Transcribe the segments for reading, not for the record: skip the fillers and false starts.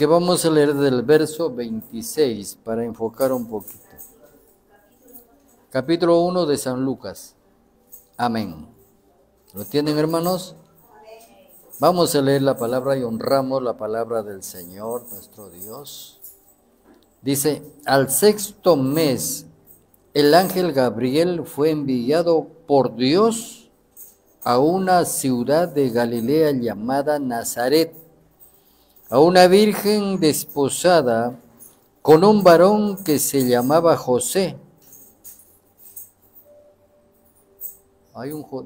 que vamos a leer del verso 26 para enfocar un poquito. Capítulo 1 de San Lucas. Amén. ¿Lo tienen, hermanos? Vamos a leer la palabra y honramos la palabra del Señor, nuestro Dios. Dice, al sexto mes, el ángel Gabriel fue enviado por Dios a una ciudad de Galilea llamada Nazaret, a una virgen desposada con un varón que se llamaba José.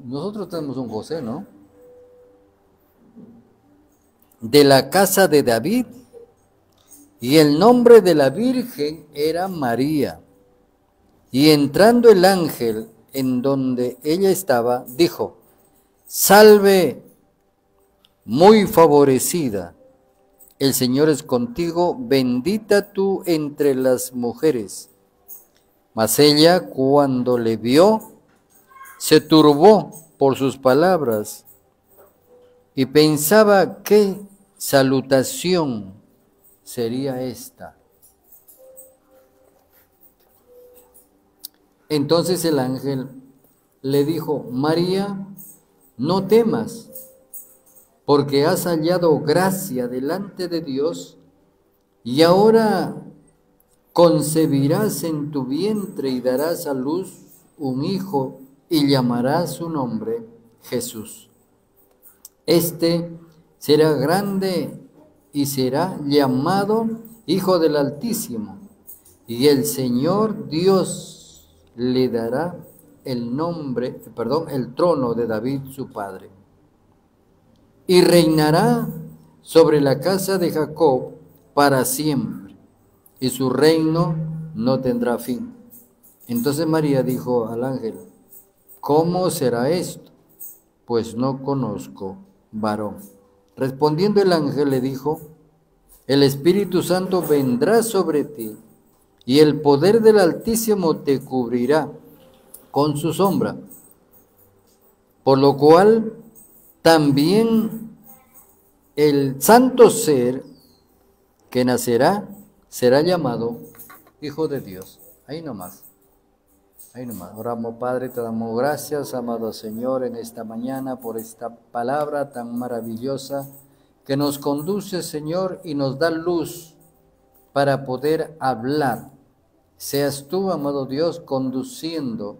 Nosotros tenemos un José, ¿no? De la casa de David, y el nombre de la virgen era María. Y entrando el ángel en donde ella estaba, dijo, salve, muy favorecida, el Señor es contigo, bendita tú entre las mujeres. Mas ella, cuando le vio, se turbó por sus palabras y pensaba qué salutación sería esta. Entonces el ángel le dijo, María, no temas, porque has hallado gracia delante de Dios, y ahora concebirás en tu vientre y darás a luz un hijo, y llamarás su nombre Jesús. Este será grande y será llamado Hijo del Altísimo, y el Señor Dios le dará el trono de David su padre, y reinará sobre la casa de Jacob para siempre, y su reino no tendrá fin. Entonces María dijo al ángel, ¿cómo será esto? Pues no conozco varón. Respondiendo el ángel le dijo, el Espíritu Santo vendrá sobre ti, y el poder del Altísimo te cubrirá con su sombra, por lo cual también el santo ser que nacerá será llamado Hijo de Dios. Ahí nomás. Oramos, Padre, te damos gracias, amado Señor, en esta mañana por esta palabra tan maravillosa que nos conduce, Señor, y nos da luz para poder hablar. Seas tú, amado Dios, conduciendo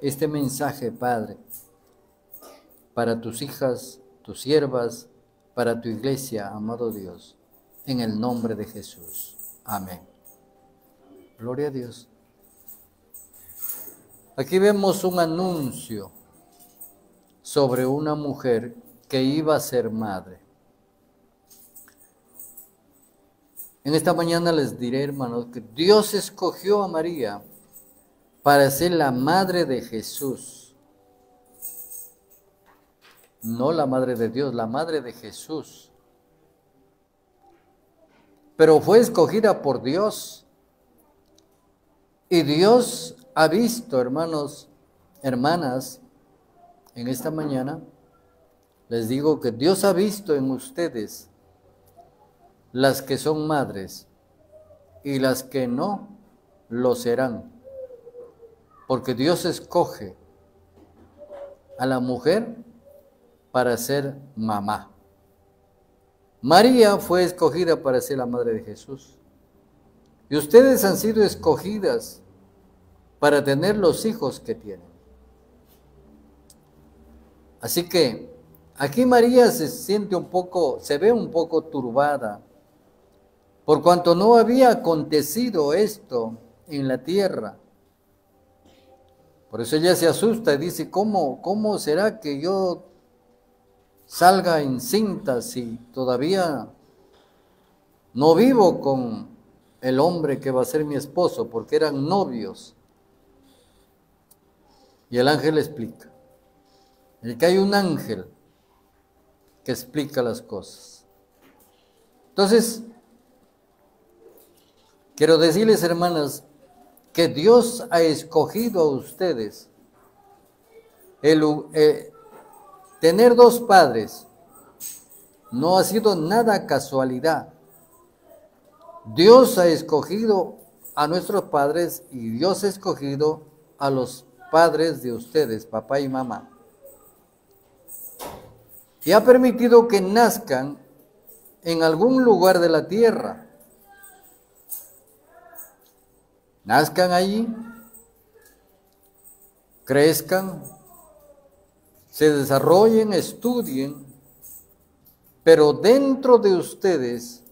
este mensaje, Padre, para tus hijas, tus siervas, para tu iglesia, amado Dios, en el nombre de Jesús. Amén. Gloria a Dios. Aquí vemos un anuncio sobre una mujer que iba a ser madre. En esta mañana les diré, hermanos, que Dios escogió a María para ser la madre de Jesús. No la madre de Dios, la madre de Jesús. Pero fue escogida por Dios. Y Dios ha visto, hermanos, hermanas, en esta mañana, les digo que Dios ha visto en ustedes las que son madres y las que no lo serán. Porque Dios escoge a la mujer para ser mamá. María fue escogida para ser la madre de Jesús. Y ustedes han sido escogidas para tener los hijos que tienen. Así que aquí María se ve un poco turbada, por cuanto no había acontecido esto en la tierra. Por eso ella se asusta y dice, ¿cómo será que yo salga encinta si todavía no vivo con el hombre que va a ser mi esposo? Porque eran novios. Y el ángel explica. El que hay un ángel que explica las cosas. Entonces, quiero decirles, hermanas, que Dios ha escogido a ustedes tener dos padres. No ha sido nada casualidad. Dios ha escogido a nuestros padres y Dios ha escogido a los padres de ustedes, papá y mamá. Y ha permitido que nazcan en algún lugar de la tierra. Nazcan allí, crezcan, se desarrollen, estudien, pero dentro de ustedes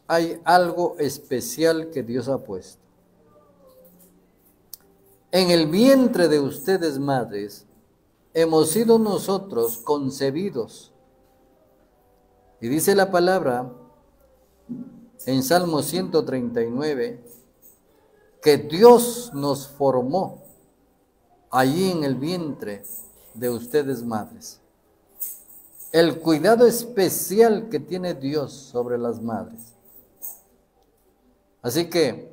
hay algo especial que Dios ha puesto. En el vientre de ustedes, madres, hemos sido nosotros concebidos. Y dice la palabra en Salmo 139 que Dios nos formó allí en el vientre de ustedes, madres. El cuidado especial que tiene Dios sobre las madres. Así que,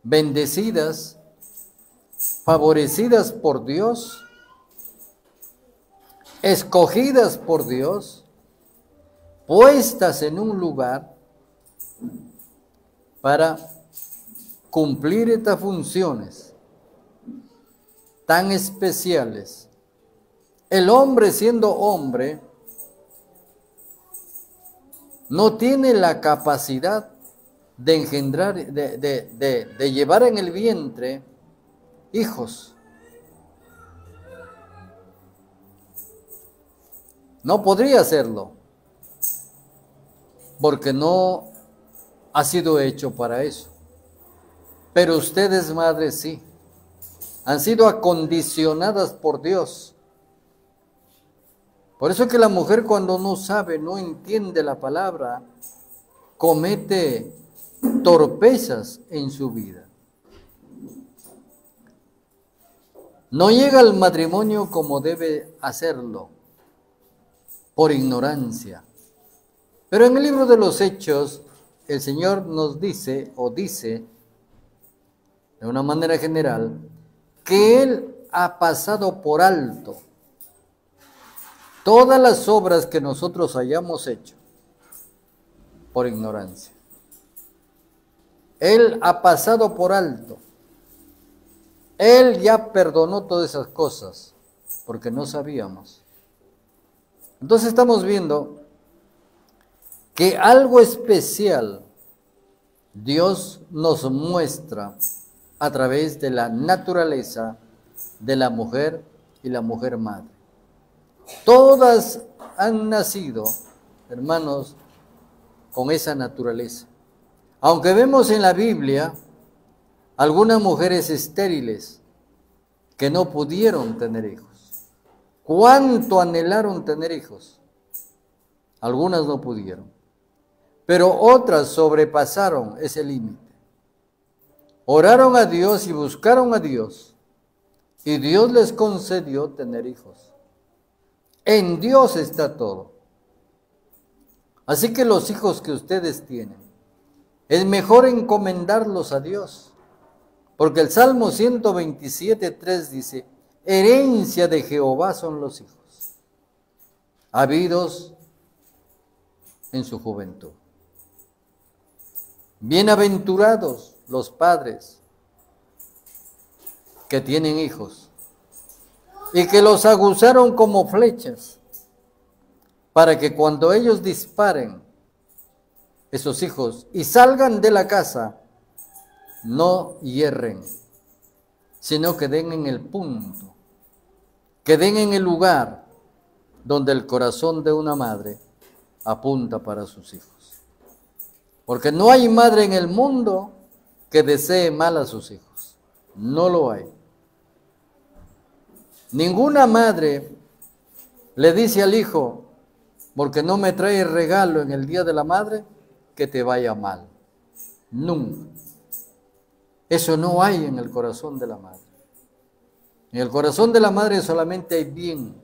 bendecidas, favorecidas por Dios, escogidas por Dios, puestas en un lugar para cumplir estas funciones tan especiales. El hombre, siendo hombre, no tiene la capacidad de engendrar, de llevar en el vientre hijos. No podría hacerlo, porque no ha sido hecho para eso. Pero ustedes, madres, sí, han sido acondicionadas por Dios. Por eso es que la mujer, cuando no sabe, no entiende la palabra, comete torpezas en su vida. No llega al matrimonio como debe hacerlo, por ignorancia. Pero en el libro de los Hechos, el Señor nos dice, o dice, de una manera general, que Él ha pasado por alto todas las obras que nosotros hayamos hecho por ignorancia. Él ha pasado por alto. Él ya perdonó todas esas cosas porque no sabíamos. Entonces estamos viendo que algo especial Dios nos muestra a través de la naturaleza de la mujer y la mujer madre. Todas han nacido, hermanos, con esa naturaleza. Aunque vemos en la Biblia algunas mujeres estériles que no pudieron tener hijos. ¿Cuánto anhelaron tener hijos? Algunas no pudieron, pero otras sobrepasaron ese límite. Oraron a Dios y buscaron a Dios, y Dios les concedió tener hijos. En Dios está todo. Así que los hijos que ustedes tienen, es mejor encomendarlos a Dios, porque el Salmo 127:3 dice, herencia de Jehová son los hijos, habidos en su juventud. Bienaventurados los padres que tienen hijos y que los aguzaron como flechas, para que cuando ellos disparen esos hijos y salgan de la casa, no hierren, sino que den en el punto, que den en el lugar donde el corazón de una madre apunta para sus hijos. Porque no hay madre en el mundo que desee mal a sus hijos. No lo hay. Ninguna madre le dice al hijo, porque no me trae regalo en el día de la madre, que te vaya mal. Nunca. Eso no hay en el corazón de la madre. En el corazón de la madre solamente hay bien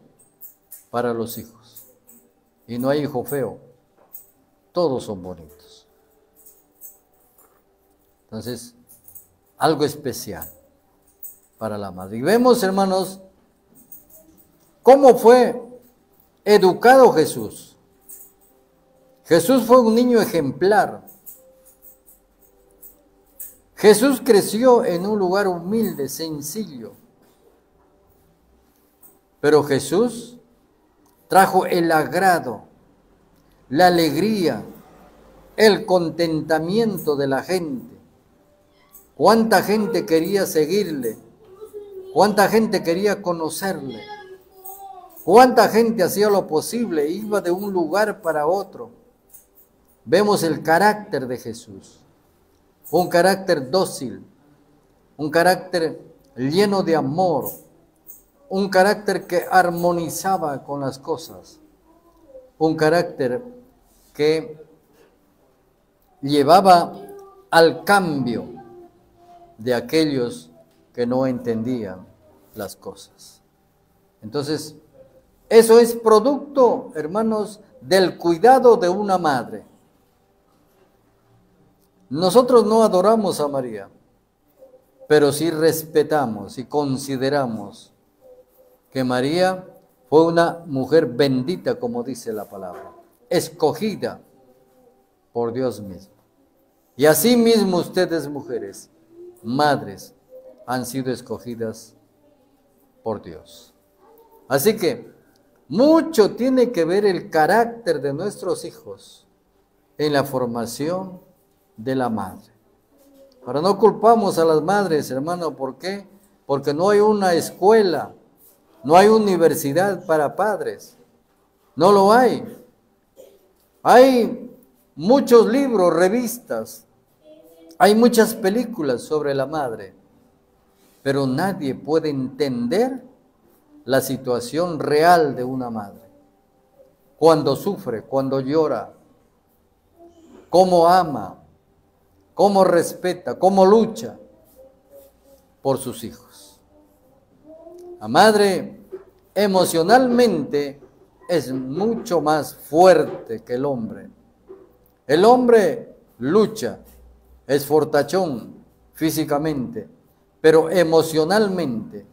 para los hijos. Y no hay hijo feo. Todos son bonitos. Entonces, algo especial para la madre. Y vemos, hermanos, cómo fue educado Jesús. Jesús fue un niño ejemplar. Jesús creció en un lugar humilde, sencillo. Pero Jesús trajo el agrado, la alegría, el contentamiento de la gente. ¿Cuánta gente quería seguirle? ¿Cuánta gente quería conocerle? ¿Cuánta gente hacía lo posible? Iba de un lugar para otro. Vemos el carácter de Jesús. Un carácter dócil, un carácter lleno de amor, un carácter que armonizaba con las cosas, un carácter que llevaba al cambio de aquellos que no entendían las cosas. Entonces, eso es producto, hermanos, del cuidado de una madre. Nosotros no adoramos a María, pero sí respetamos y consideramos que María fue una mujer bendita, como dice la palabra, escogida por Dios mismo. Y así mismo ustedes, mujeres, madres, han sido escogidas por Dios. Así que mucho tiene que ver el carácter de nuestros hijos en la formación de la madre. Ahora, no culpamos a las madres, hermano, ¿por qué? Porque no hay una escuela, no hay universidad para padres, no lo hay. Hay muchos libros, revistas, hay muchas películas sobre la madre, pero nadie puede entender la situación real de una madre. Cuando sufre, cuando llora, cómo ama, cómo respeta, cómo lucha por sus hijos. La madre emocionalmente es mucho más fuerte que el hombre. El hombre lucha, es fortachón físicamente, pero emocionalmente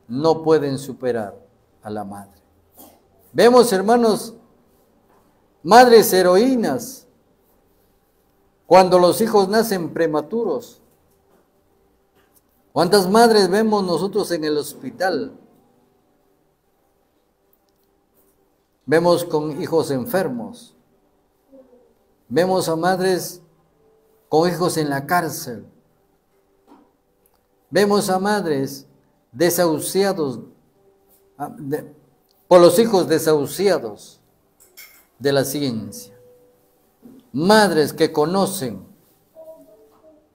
no pueden superar a la madre. Vemos, hermanos, madres heroínas, cuando los hijos nacen prematuros. ¿Cuántas madres vemos nosotros en el hospital? Vemos con hijos enfermos. Vemos a madres con hijos en la cárcel. Vemos a madres desahuciados, por los hijos desahuciados de la ciencia. Madres que conocen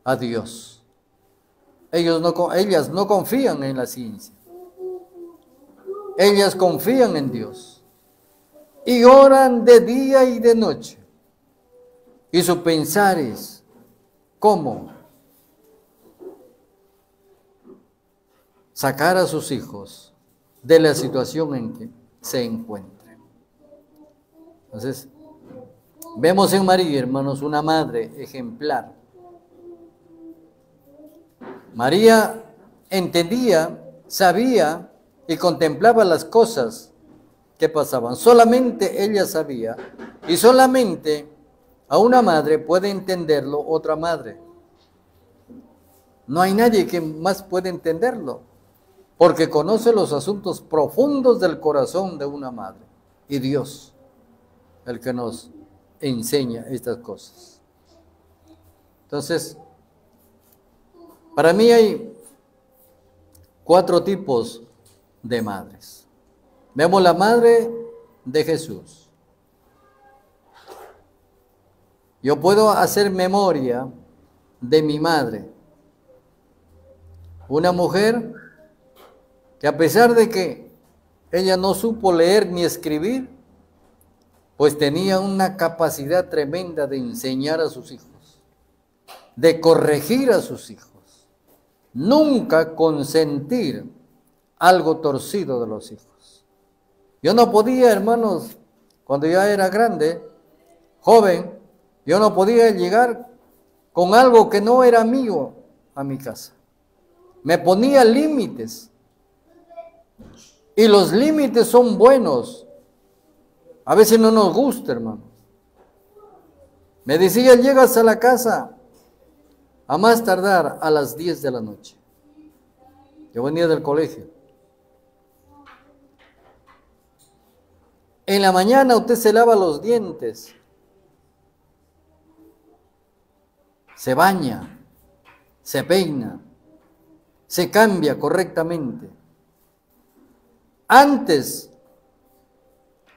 a Dios. Ellas no confían en la ciencia. Ellas confían en Dios. Y oran de día y de noche. Y su pensar es, ¿cómo sacar a sus hijos de la situación en que se encuentren? Entonces, vemos en María, hermanos, una madre ejemplar. María entendía, sabía y contemplaba las cosas que pasaban. Solamente ella sabía, y solamente a una madre puede entenderlo otra madre. No hay nadie que más pueda entenderlo, porque conoce los asuntos profundos del corazón de una madre. Y Dios, el que nos enseña estas cosas. Entonces, para mí hay 4 tipos de madres. Vemos la madre de Jesús. Yo puedo hacer memoria de mi madre. Una mujer que a pesar de que ella no supo leer ni escribir, pues tenía una capacidad tremenda de enseñar a sus hijos, de corregir a sus hijos, nunca consentir algo torcido de los hijos. Yo no podía, hermanos, cuando ya era grande, joven, yo no podía llegar con algo que no era mío a mi casa. Me ponía límites. Y los límites son buenos. A veces no nos gusta, hermano. Me decía, llegas a la casa a más tardar a las 10 de la noche. Yo venía del colegio. En la mañana usted se lava los dientes, se baña, se peina, se cambia correctamente. Antes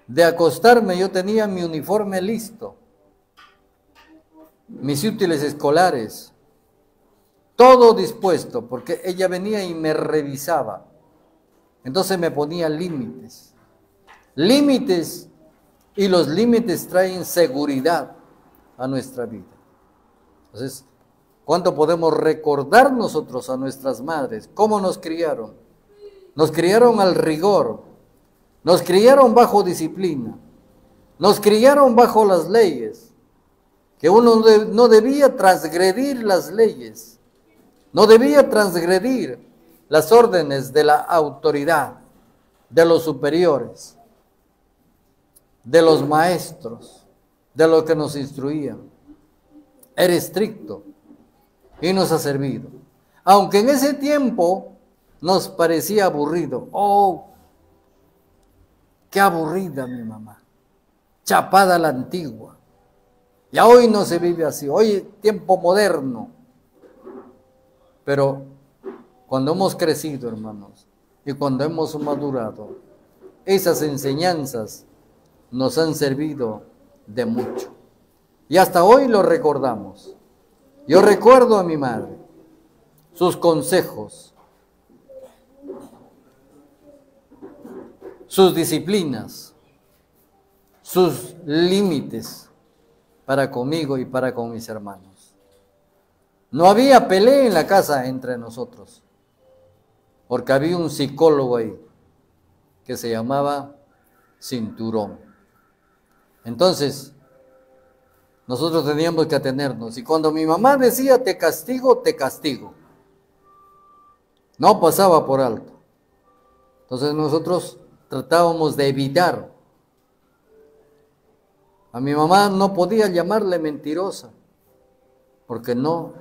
de acostarme yo tenía mi uniforme listo, mis útiles escolares, todo dispuesto, porque ella venía y me revisaba. Entonces me ponía límites. Límites, y los límites traen seguridad a nuestra vida. Entonces, ¿cuánto podemos recordar nosotros a nuestras madres? ¿Cómo nos criaron? Nos criaron al rigor, nos criaron bajo disciplina, nos criaron bajo las leyes, que uno no debía transgredir las leyes, no debía transgredir las órdenes de la autoridad, de los superiores, de los maestros, de los que nos instruían. Era estricto y nos ha servido. Aunque en ese tiempo nos parecía aburrido. Oh, qué aburrida mi mamá, chapada a la antigua. Ya hoy no se vive así, hoy es tiempo moderno. Pero cuando hemos crecido, hermanos, y cuando hemos madurado, esas enseñanzas nos han servido de mucho. Y hasta hoy lo recordamos. Yo recuerdo a mi madre, sus consejos, sus disciplinas, sus límites para conmigo y para con mis hermanos. No había pelea en la casa entre nosotros, porque había un psicólogo ahí que se llamaba Cinturón. Entonces, nosotros teníamos que atenernos. Y cuando mi mamá decía, te castigo, te castigo, no pasaba por alto. Entonces nosotros tratábamos de evitar. A mi mamá no podía llamarle mentirosa, porque no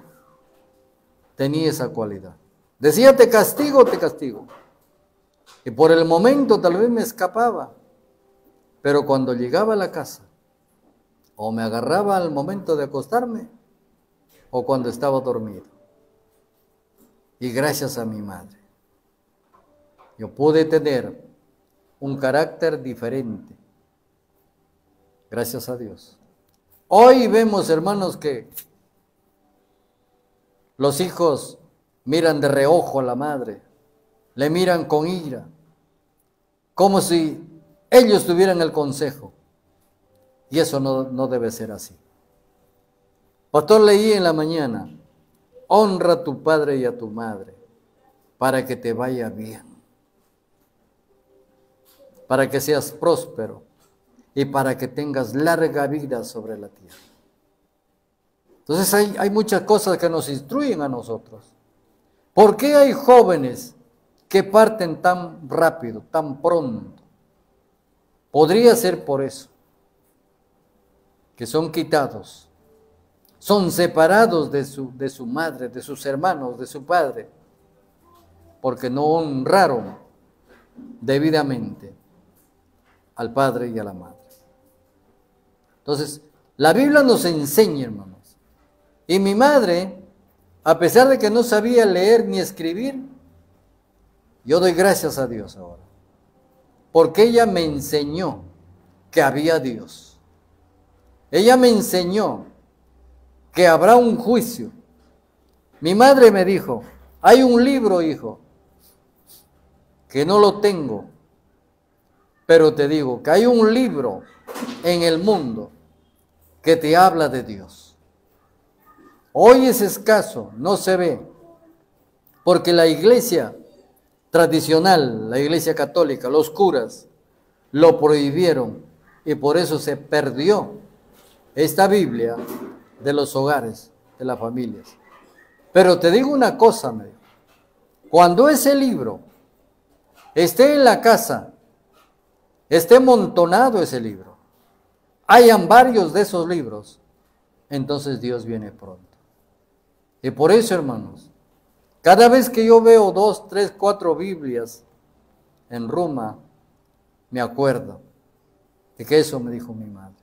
tenía esa cualidad. Decía, te castigo, te castigo. Y por el momento tal vez me escapaba. Pero cuando llegaba a la casa, o me agarraba al momento de acostarme, o cuando estaba dormido. Y gracias a mi madre, yo pude tener un carácter diferente. Gracias a Dios. Hoy vemos, hermanos, que los hijos miran de reojo a la madre, le miran con ira, como si ellos tuvieran el consejo. Y eso no debe ser así. Pastor, leí en la mañana, honra a tu padre y a tu madre para que te vaya bien, para que seas próspero y para que tengas larga vida sobre la tierra. Entonces hay muchas cosas que nos instruyen a nosotros. ¿Por qué hay jóvenes que parten tan rápido, tan pronto? Podría ser por eso, que son quitados, son separados de su madre, de sus hermanos, de su padre, porque no honraron debidamente al padre y a la madre. Entonces, la Biblia nos enseña, hermanos, y mi madre, a pesar de que no sabía leer ni escribir, yo doy gracias a Dios ahora, porque ella me enseñó que había Dios. Ella me enseñó que habrá un juicio. Mi madre me dijo, hay un libro, hijo, que no lo tengo, pero te digo que hay un libro en el mundo que te habla de Dios. Hoy es escaso, no se ve, porque la iglesia tradicional, la iglesia católica, los curas, lo prohibieron y por eso se perdió esta Biblia de los hogares, de las familias. Pero te digo una cosa, me dijo, cuando ese libro esté en la casa, esté amontonado ese libro, hayan varios de esos libros, entonces Dios viene pronto. Y por eso, hermanos, cada vez que yo veo 2, 3, 4 Biblias en Roma, me acuerdo de que eso me dijo mi madre.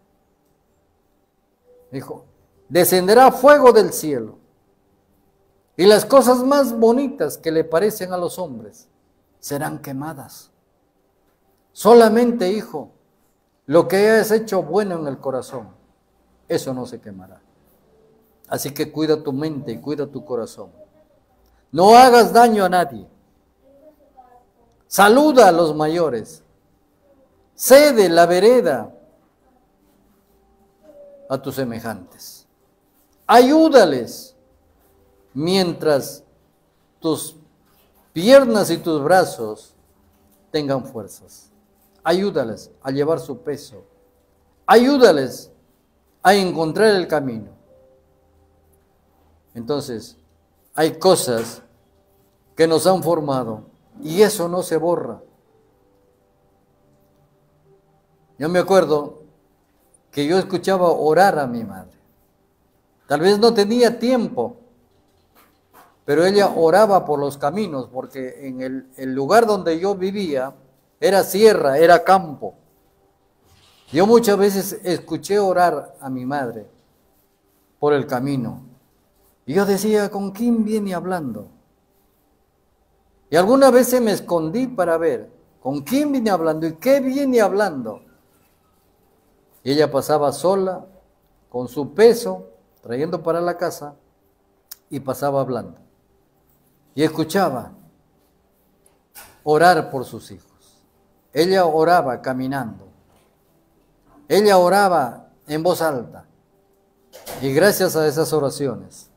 Dijo, descenderá fuego del cielo y las cosas más bonitas que le parecen a los hombres serán quemadas. Solamente, hijo, lo que hayas hecho bueno en el corazón, eso no se quemará. Así que cuida tu mente y cuida tu corazón. No hagas daño a nadie. Saluda a los mayores. Cede la vereda a tus semejantes. Ayúdales mientras tus piernas y tus brazos tengan fuerzas. Ayúdales a llevar su peso. Ayúdales a encontrar el camino. Entonces, hay cosas que nos han formado y eso no se borra. Yo me acuerdo que yo escuchaba orar a mi madre. Tal vez no tenía tiempo, pero ella oraba por los caminos, porque en el lugar donde yo vivía era sierra, era campo. Yo muchas veces escuché orar a mi madre por el camino. Y yo decía, ¿con quién viene hablando? Y alguna vez me escondí para ver con quién viene hablando y qué viene hablando. Y ella pasaba sola, con su peso, trayendo para la casa, y pasaba hablando. Y escuchaba orar por sus hijos. Ella oraba caminando. Ella oraba en voz alta. Y gracias a esas oraciones,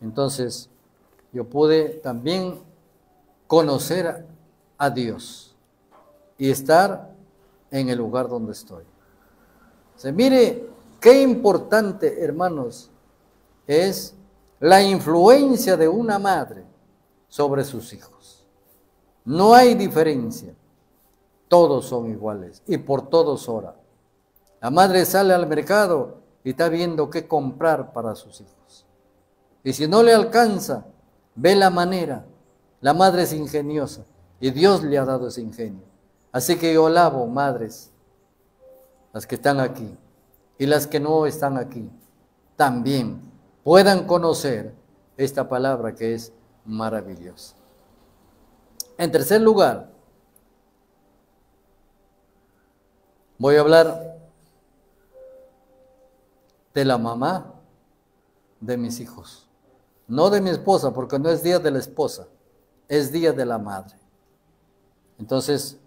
entonces yo pude también conocer a Dios y estar en el lugar donde estoy. Mire qué importante, hermanos, es la influencia de una madre sobre sus hijos. No hay diferencia, todos son iguales y por todos ora. La madre sale al mercado y está viendo qué comprar para sus hijos. Y si no le alcanza, ve la manera. La madre es ingeniosa y Dios le ha dado ese ingenio. Así que yo alabo, madres, las que están aquí y las que no están aquí, también puedan conocer esta palabra que es maravillosa. En tercer lugar, voy a hablar de la mamá de mis hijos. No de mi esposa, porque no es día de la esposa, es día de la madre. Entonces,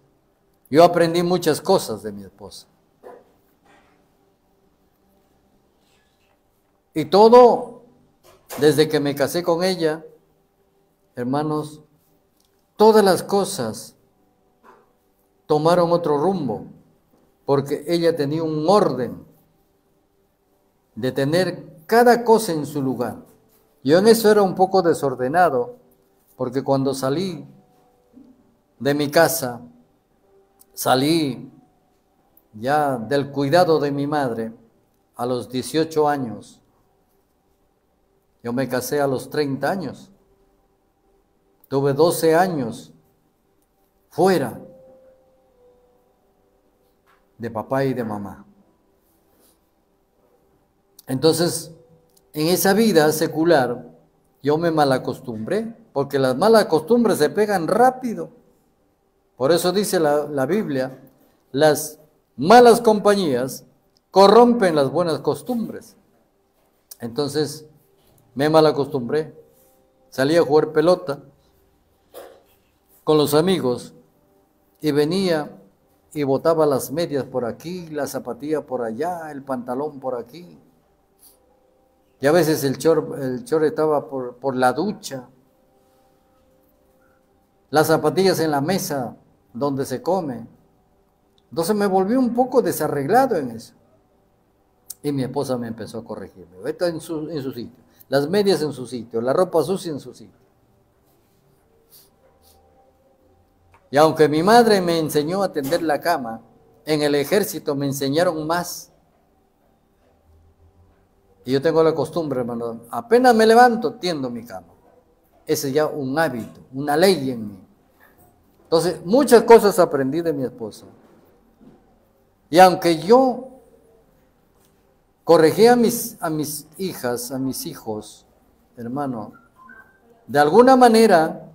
yo aprendí muchas cosas de mi esposa. Y todo, desde que me casé con ella, hermanos, todas las cosas tomaron otro rumbo, porque ella tenía un orden de tener cada cosa en su lugar. Yo en eso era un poco desordenado, porque cuando salí de mi casa, salí ya del cuidado de mi madre a los 18 años. Yo me casé a los 30 años. Tuve 12 años fuera de papá y de mamá. Entonces, en esa vida secular, yo me malacostumbré, porque las malas costumbres se pegan rápido. Por eso dice la Biblia, las malas compañías corrompen las buenas costumbres. Entonces, me malacostumbré. Salí a jugar pelota con los amigos y venía y botaba las medias por aquí, la zapatilla por allá, el pantalón por aquí. Y a veces el short estaba por la ducha, las zapatillas en la mesa donde se come. Entonces me volví un poco desarreglado en eso. Y mi esposa me empezó a corregirme. Está en su sitio, las medias en su sitio, la ropa sucia en su sitio. Y aunque mi madre me enseñó a tender la cama, en el ejército me enseñaron más. Y yo tengo la costumbre, hermano, apenas me levanto, tiendo mi cama. Ese es ya un hábito, una ley en mí. Entonces, muchas cosas aprendí de mi esposa. Y aunque yo corregí a mis hijas, a mis hijos, hermano, de alguna manera,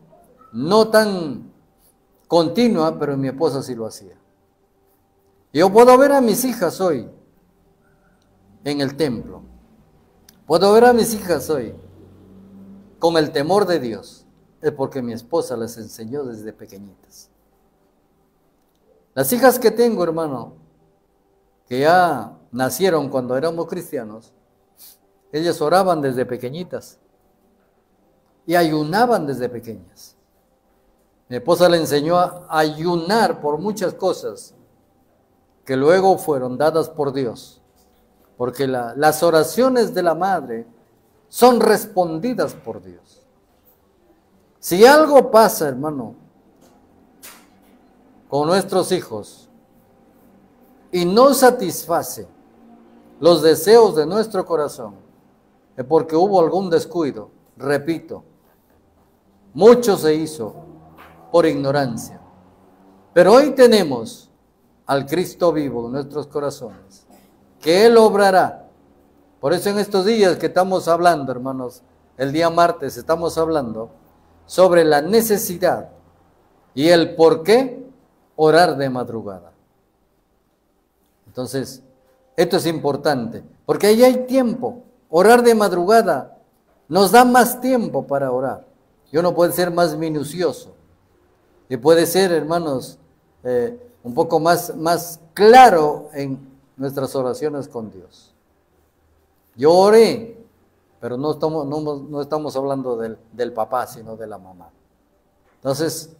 no tan continua, pero mi esposa sí lo hacía. Yo puedo ver a mis hijas hoy en el templo. Puedo ver a mis hijas hoy con el temor de Dios. Es porque mi esposa les enseñó desde pequeñitas. Las hijas que tengo, hermano, que ya nacieron cuando éramos cristianos, ellas oraban desde pequeñitas y ayunaban desde pequeñas. Mi esposa le enseñó a ayunar por muchas cosas que luego fueron dadas por Dios, porque las oraciones de la madre son respondidas por Dios. Si algo pasa, hermano, con nuestros hijos y no satisface los deseos de nuestro corazón, es porque hubo algún descuido. Repito, mucho se hizo por ignorancia, pero hoy tenemos al Cristo vivo en nuestros corazones, que Él obrará. Por eso en estos días que estamos hablando, hermanos, el día martes estamos hablando sobre la necesidad y el por qué orar de madrugada. Entonces, esto es importante, porque ahí hay tiempo. Orar de madrugada nos da más tiempo para orar. Y uno puede ser más minucioso y puede ser, hermanos, un poco más claro en nuestras oraciones con Dios. Yo oré, pero no estamos hablando del papá, sino de la mamá. Entonces,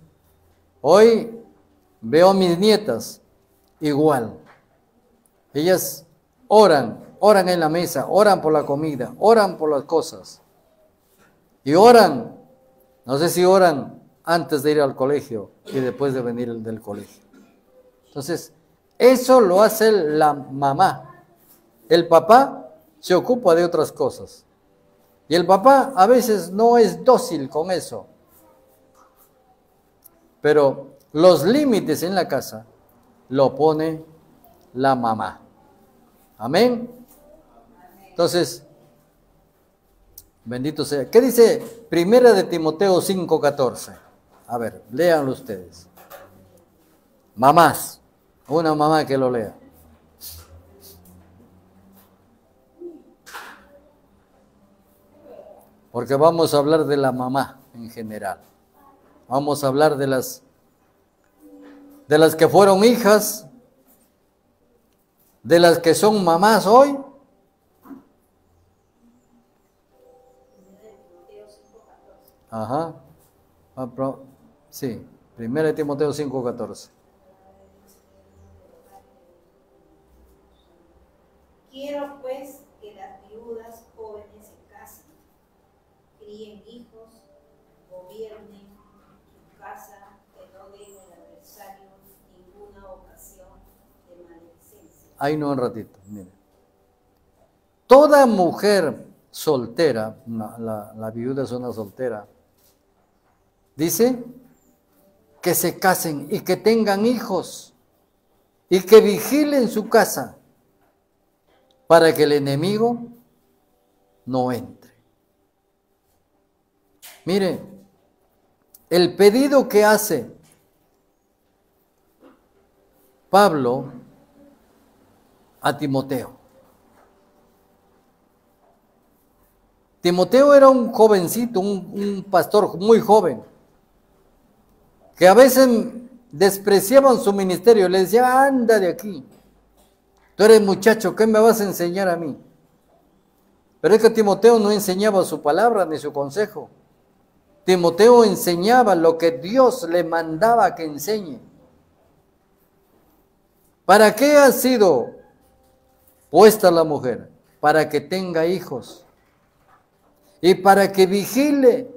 hoy veo a mis nietas igual. Ellas oran en la mesa, oran por la comida, oran por las cosas. Y oran, no sé si oran antes de ir al colegio y después de venir del colegio. Entonces, eso lo hace la mamá. El papá se ocupa de otras cosas. Y el papá a veces no es dócil con eso. Pero los límites en la casa lo pone la mamá. Amén. Entonces, bendito sea. ¿Qué dice Primera de Timoteo 5:14? A ver, léanlo ustedes. Mamás, una mamá que lo lea. Porque vamos a hablar de la mamá en general. Vamos a hablar de las que fueron hijas, de las que son mamás hoy. Ajá. Sí, 1 Timoteo 5:14. Quiero pues que las viudas jóvenes se casen, críen hijos, gobiernen su casa, que no den al adversario ninguna ocasión de maledicencia. Ahí no, un ratito, mire. Toda mujer soltera, la viuda es una soltera, dice que se casen y que tengan hijos y que vigilen su casa para que el enemigo no entre. Mire, el pedido que hace Pablo a Timoteo. Timoteo era un jovencito, un pastor muy joven, que a veces despreciaban su ministerio, le decía, anda de aquí, tú eres muchacho, ¿qué me vas a enseñar a mí? Pero es que Timoteo no enseñaba su palabra ni su consejo. Timoteo enseñaba lo que Dios le mandaba que enseñe. ¿Para qué ha sido puesta la mujer? Para que tenga hijos y para que vigile.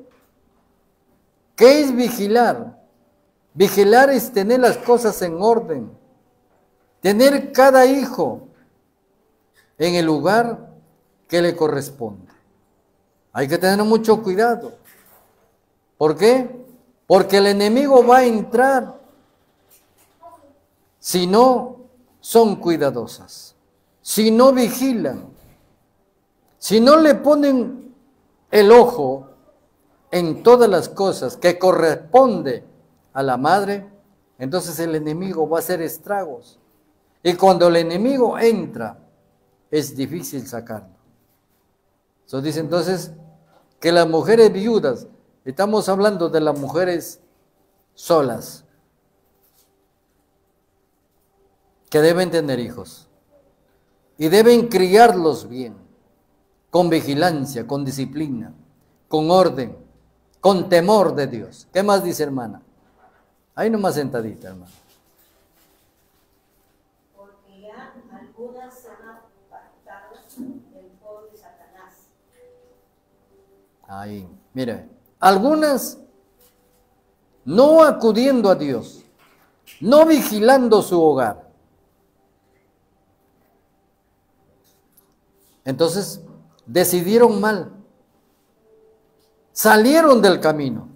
¿Qué es vigilar? Vigilar es tener las cosas en orden, tener cada hijo en el lugar que le corresponde. Hay que tener mucho cuidado. ¿Por qué? Porque el enemigo va a entrar si no son cuidadosas, si no vigilan, si no le ponen el ojo en todas las cosas que corresponde a la madre, entonces el enemigo va a hacer estragos. Y cuando el enemigo entra, es difícil sacarlo. Eso dice entonces que las mujeres viudas, estamos hablando de las mujeres solas, que deben tener hijos y deben criarlos bien, con vigilancia, con disciplina, con orden, con temor de Dios. ¿Qué más dice, hermana? Ahí nomás sentadita, hermana. Porque ya algunas se han apartado del foro de Satanás. Ahí, mire, algunas no acudiendo a Dios, no vigilando su hogar. Entonces, decidieron mal, salieron del camino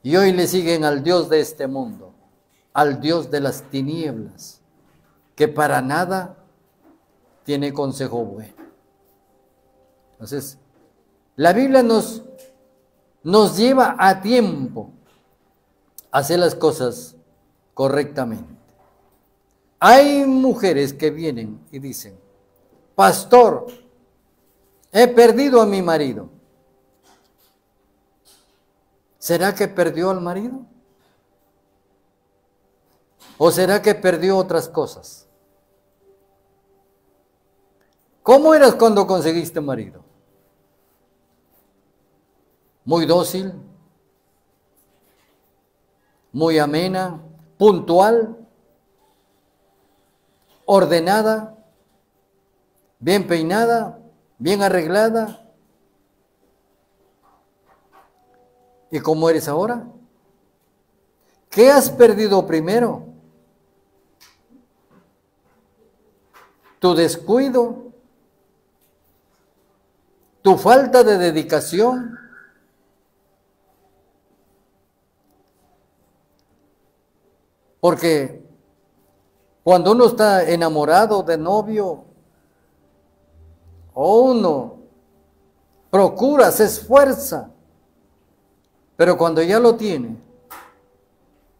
y hoy le siguen al Dios de este mundo, al Dios de las tinieblas, que para nada tiene consejo bueno. Entonces, la Biblia nos lleva a tiempo a hacer las cosas correctamente. Hay mujeres que vienen y dicen: pastor, he perdido a mi marido. ¿Será que perdió al marido? ¿O será que perdió otras cosas? ¿Cómo eras cuando conseguiste marido? Muy dócil, muy amena, puntual, ordenada, bien peinada, bien arreglada. ¿Y cómo eres ahora? ¿Qué has perdido primero? ¿Tu descuido? ¿Tu falta de dedicación? Porque cuando uno está enamorado de novio, o uno procura, se esfuerza, pero cuando ya lo tiene,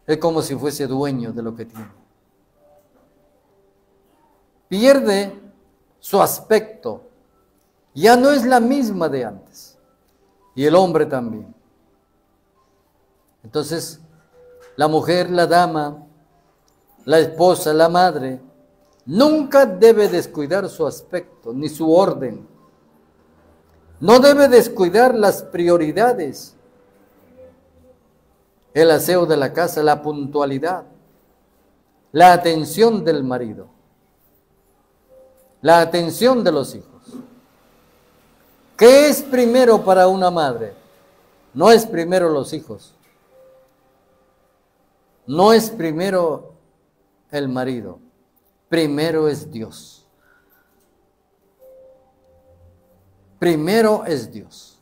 es como si fuese dueño de lo que tiene. Pierde su aspecto, ya no es la misma de antes, y el hombre también. Entonces, la mujer, la dama, la esposa, la madre, nunca debe descuidar su aspecto, ni su orden. No debe descuidar las prioridades. El aseo de la casa, la puntualidad, la atención del marido, la atención de los hijos. ¿Qué es primero para una madre? No es primero los hijos. No es primero el marido. Primero es Dios. Primero es Dios.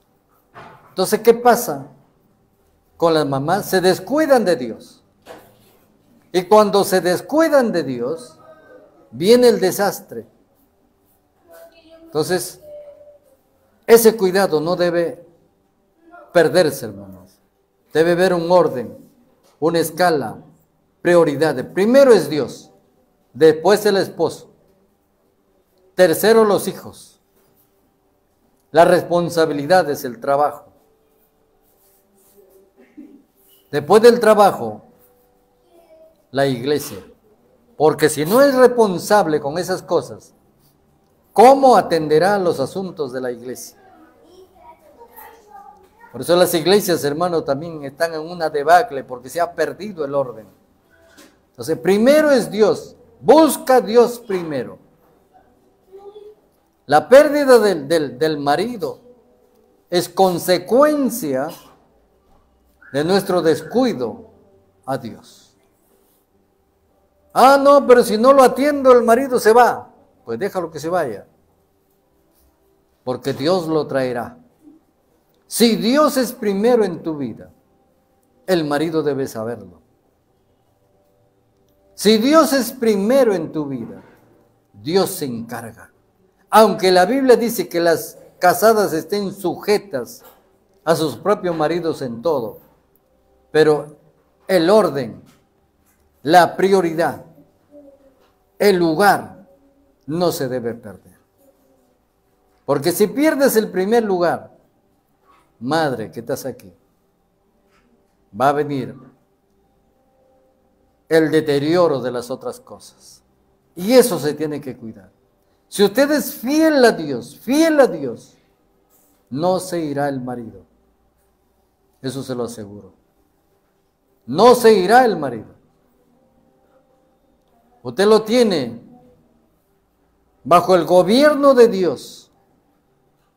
Entonces, ¿qué pasa con las mamás? Se descuidan de Dios. Y cuando se descuidan de Dios, viene el desastre. Entonces, ese cuidado no debe perderse, hermanos. Debe haber un orden, una escala, prioridades. Primero es Dios, después el esposo, tercero los hijos. La responsabilidad es el trabajo. Después del trabajo, la iglesia. Porque si no es responsable con esas cosas, ¿cómo atenderá los asuntos de la iglesia? Por eso las iglesias, hermanos, también están en una debacle porque se ha perdido el orden. Entonces, primero es Dios. Busca a Dios primero. La pérdida del marido es consecuencia de nuestro descuido a Dios. Ah, no, pero si no lo atiendo, el marido se va. Pues déjalo que se vaya. porque Dios lo traerá. Si Dios es primero en tu vida, el marido debe saberlo. Si Dios es primero en tu vida, Dios se encarga. Aunque la Biblia dice que las casadas estén sujetas a sus propios maridos en todo, pero el orden, la prioridad, el lugar no se debe perder. Porque si pierdes el primer lugar, madre que estás aquí, va a venir el deterioro de las otras cosas. Y eso se tiene que cuidar. Si usted es fiel a Dios, no se irá el marido. Eso se lo aseguro. No se irá el marido. Usted lo tiene bajo el gobierno de Dios,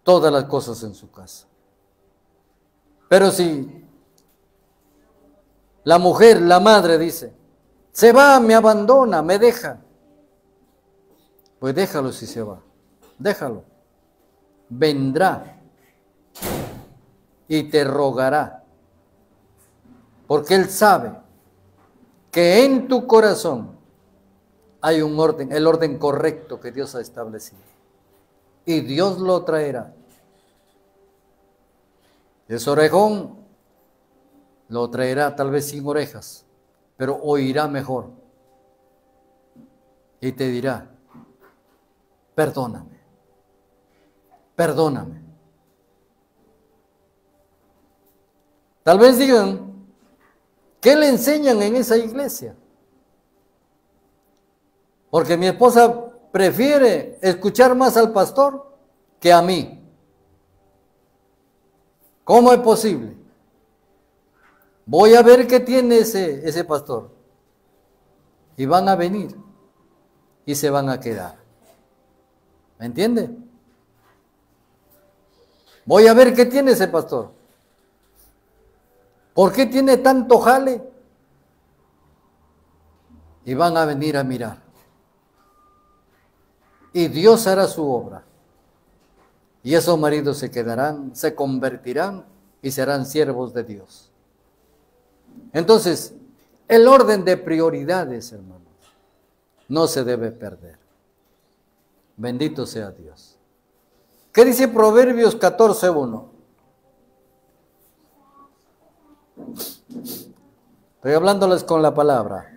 todas las cosas en su casa. Pero si la mujer, la madre dice, se va, me abandona, me deja, pues déjalo si se va, déjalo. Vendrá y te rogará, porque Él sabe que en tu corazón hay un orden, el orden correcto que Dios ha establecido. Y Dios lo traerá. Ese orejón lo traerá tal vez sin orejas, pero oirá mejor. Y te dirá, perdóname, perdóname. Tal vez digan, ¿qué le enseñan en esa iglesia? Porque mi esposa prefiere escuchar más al pastor que a mí. ¿Cómo es posible? Voy a ver qué tiene ese pastor. Y van a venir y se van a quedar. ¿Me entiende? Voy a ver qué tiene ese pastor. ¿Por qué tiene tanto jale? Y van a venir a mirar. Y Dios hará su obra. Y esos maridos se quedarán, se convertirán y serán siervos de Dios. Entonces, el orden de prioridades, hermanos, no se debe perder. Bendito sea Dios. ¿Qué dice Proverbios 14:1? Estoy hablándoles con la palabra.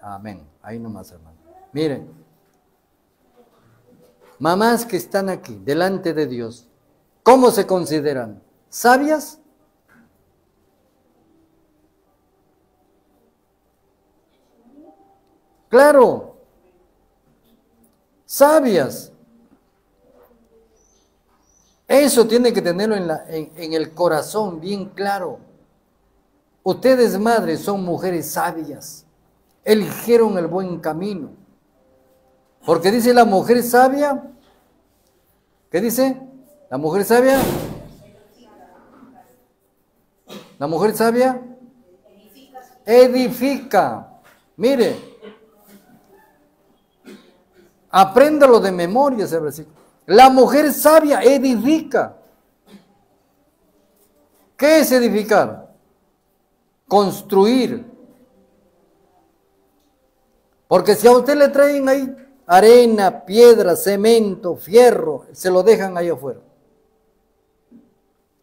Amén. Ahí nomás, hermano. Miren, mamás que están aquí, delante de Dios, ¿cómo se consideran? ¿Sabias? Claro, sabias. Eso tiene que tenerlo en el corazón bien claro. Ustedes, madres, son mujeres sabias. Eligieron el buen camino. Porque dice la mujer sabia. ¿Qué dice? La mujer sabia. La mujer sabia edifica. Mire, apréndalo de memoria ese versículo. La mujer sabia edifica. ¿Qué es edificar? Construir. Porque si a usted le traen ahí arena, piedra, cemento, fierro, se lo dejan ahí afuera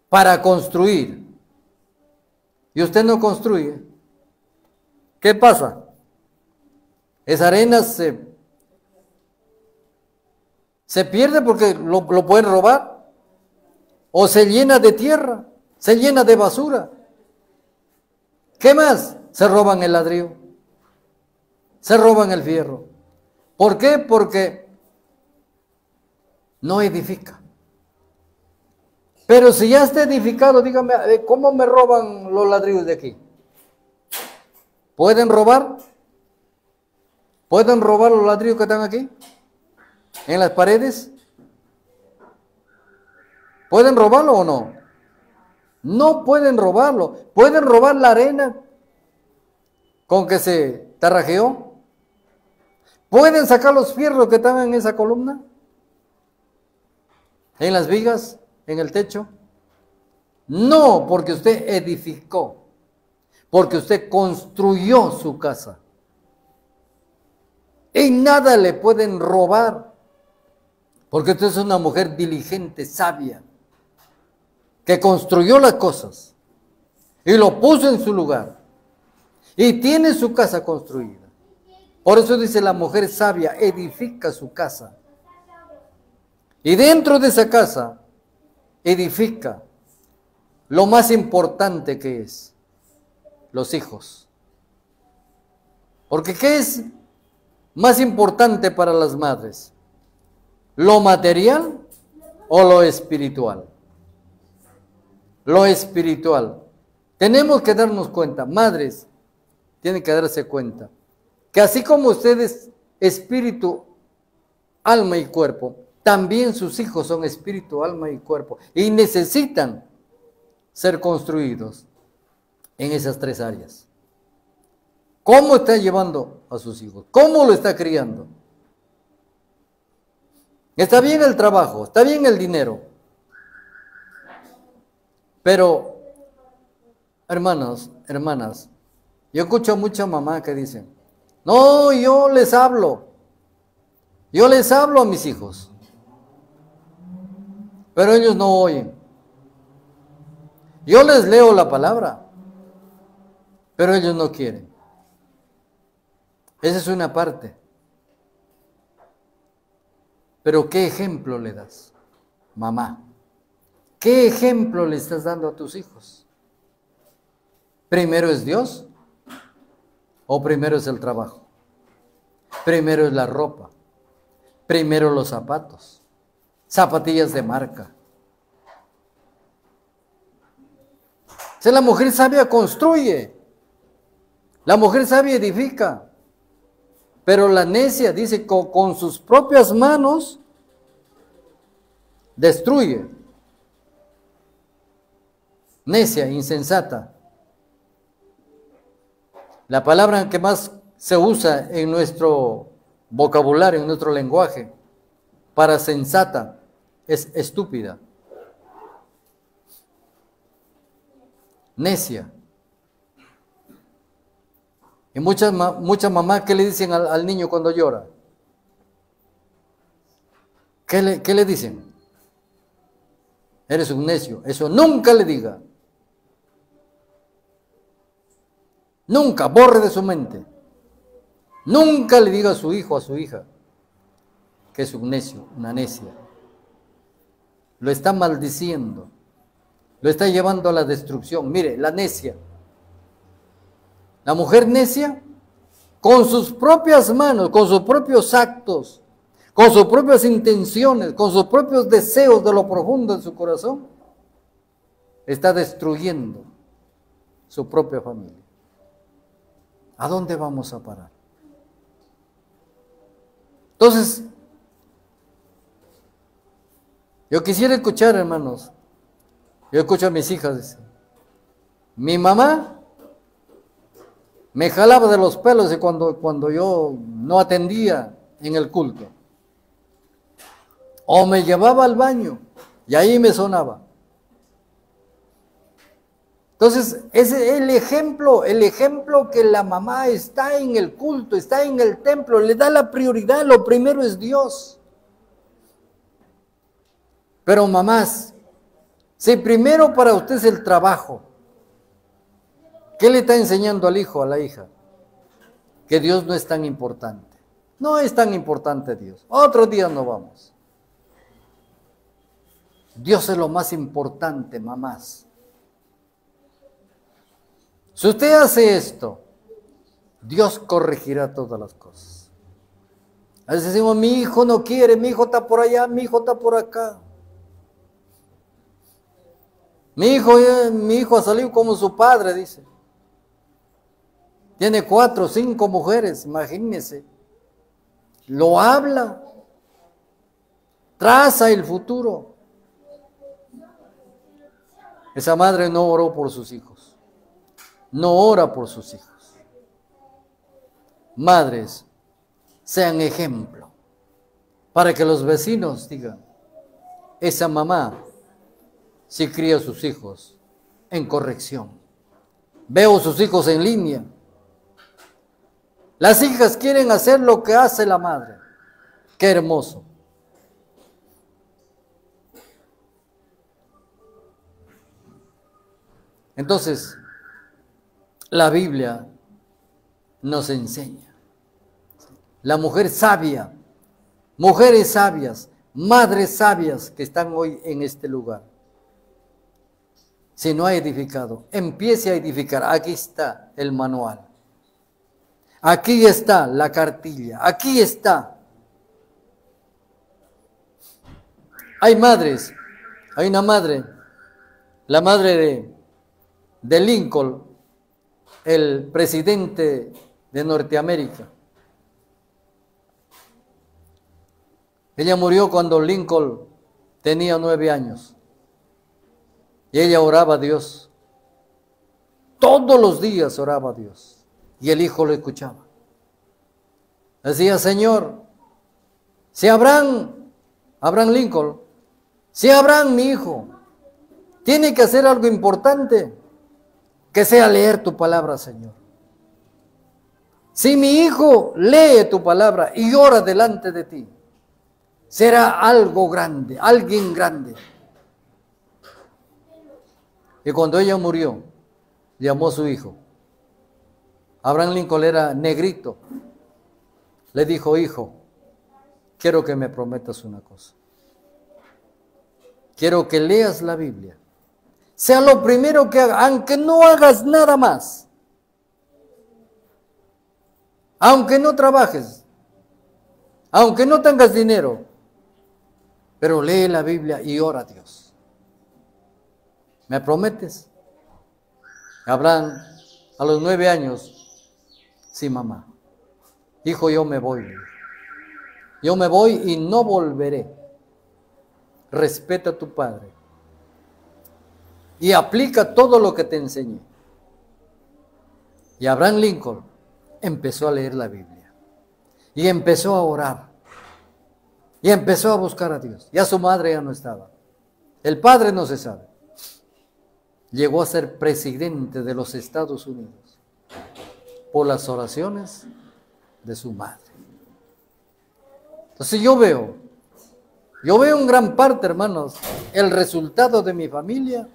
para construir, y usted no construye, ¿qué pasa? Esa arena se pierde porque lo pueden robar, o se llena de tierra, se llena de basura. ¿Qué más? Se roban el ladrillo, se roban el fierro. ¿Por qué? Porque no edifica. Pero si ya está edificado, dígame, ¿cómo me roban los ladrillos de aquí? ¿Pueden robar? ¿Pueden robar los ladrillos que están aquí? ¿En las paredes? ¿Pueden robarlo o no? No pueden robarlo. ¿Pueden robar la arena con que se tarrajeó? ¿Pueden sacar los fierros que están en esa columna? ¿En las vigas? ¿En el techo? No, porque usted edificó. Porque usted construyó su casa. Y nada le pueden robar. Porque usted es una mujer diligente, sabia, que construyó las cosas y lo puso en su lugar. Y tiene su casa construida. Por eso dice la mujer sabia, edifica su casa. Y dentro de esa casa, edifica lo más importante que es, los hijos. Porque ¿qué es más importante para las madres? ¿Lo material o lo espiritual? Lo espiritual. Tenemos que darnos cuenta, madres, tienen que darse cuenta, que así como ustedes, espíritu, alma y cuerpo, también sus hijos son espíritu, alma y cuerpo, y necesitan ser construidos en esas tres áreas. ¿Cómo está llevando a sus hijos? ¿Cómo lo está criando? Está bien el trabajo, está bien el dinero, pero, hermanos, hermanas, yo escucho a mucha mamá que dicen, no, yo les hablo a mis hijos, pero ellos no oyen. Yo les leo la palabra, pero ellos no quieren. Esa es una parte. Pero ¿qué ejemplo le das, mamá? ¿Qué ejemplo le estás dando a tus hijos? ¿Primero es Dios o primero es el trabajo? Primero es la ropa, primero los zapatos, zapatillas de marca. Si la mujer sabia construye, la mujer sabia edifica, pero la necia dice con sus propias manos destruye. Necia, insensata. La palabra que más se usa en nuestro vocabulario, en nuestro lenguaje, para sensata, es estúpida. Necia. Y muchas mamás, ¿qué le dicen al niño cuando llora? ¿Qué le dicen? Eres un necio. Eso nunca le diga. Nunca, borre de su mente. Nunca le diga a su hijo, a su hija, que es un necio, una necia. Lo está maldiciendo. Lo está llevando a la destrucción. Mire, la necia. La mujer necia, con sus propias manos, con sus propios actos, con sus propias intenciones, con sus propios deseos de lo profundo de su corazón, está destruyendo su propia familia. ¿A dónde vamos a parar? Entonces, yo quisiera escuchar, hermanos, yo escucho a mis hijas, dicen, mi mamá me jalaba de los pelos y cuando yo no atendía en el culto, o me llevaba al baño y ahí me sonaba. Entonces, ese es el ejemplo que la mamá está en el culto, está en el templo, le da la prioridad, lo primero es Dios. Pero mamás, si primero para usted es el trabajo, ¿qué le está enseñando al hijo, a la hija? Que Dios no es tan importante. No es tan importante Dios. Otro día no vamos. Dios es lo más importante, mamás. Si usted hace esto, Dios corregirá todas las cosas. A veces decimos, mi hijo no quiere, mi hijo está por allá, mi hijo está por acá. Mi hijo ha salido como su padre, dice. Tiene 4 o 5 mujeres, imagínense. lo habla, traza el futuro. Esa madre no oró por sus hijos, no ora por sus hijos. Madres, sean ejemplo, para que los vecinos digan, esa mamá sí cría a sus hijos en corrección. Veo sus hijos en línea. Las hijas quieren hacer lo que hace la madre. Qué hermoso. Entonces, la Biblia nos enseña. La mujer sabia, mujeres sabias, madres sabias que están hoy en este lugar. Si no ha edificado, empiece a edificar. Aquí está el manual. Aquí está la cartilla. Aquí está. Hay madres. Hay una madre. La madre de Lincoln, el presidente de Norteamérica. Ella murió cuando Lincoln tenía 9 años. Y ella oraba a Dios. Todos los días oraba a Dios. Y el hijo lo escuchaba. Decía, Señor, si Abraham Lincoln, si Abraham, mi hijo, tiene que hacer algo importante, que sea leer tu palabra, Señor. Si mi hijo lee tu palabra y ora delante de ti, será algo grande, alguien grande. Y cuando ella murió, llamó a su hijo. Abraham Lincoln era negrito. Le dijo, hijo, quiero que me prometas una cosa. Quiero que leas la Biblia. Sea lo primero que hagas, aunque no hagas nada más. Aunque no trabajes. Aunque no tengas dinero. Pero lee la Biblia y ora a Dios. ¿Me prometes? Abraham, a los 9 años, sí, mamá. Hijo, yo me voy. Yo me voy y no volveré. Respeta a tu padre. Y aplica todo lo que te enseñé. Y Abraham Lincoln empezó a leer la Biblia. Y empezó a orar. Y empezó a buscar a Dios. Ya su madre ya no estaba. El padre no se sabe. Llegó a ser presidente de los Estados Unidos por las oraciones de su madre. Entonces yo veo en gran parte, hermanos, el resultado de mi familia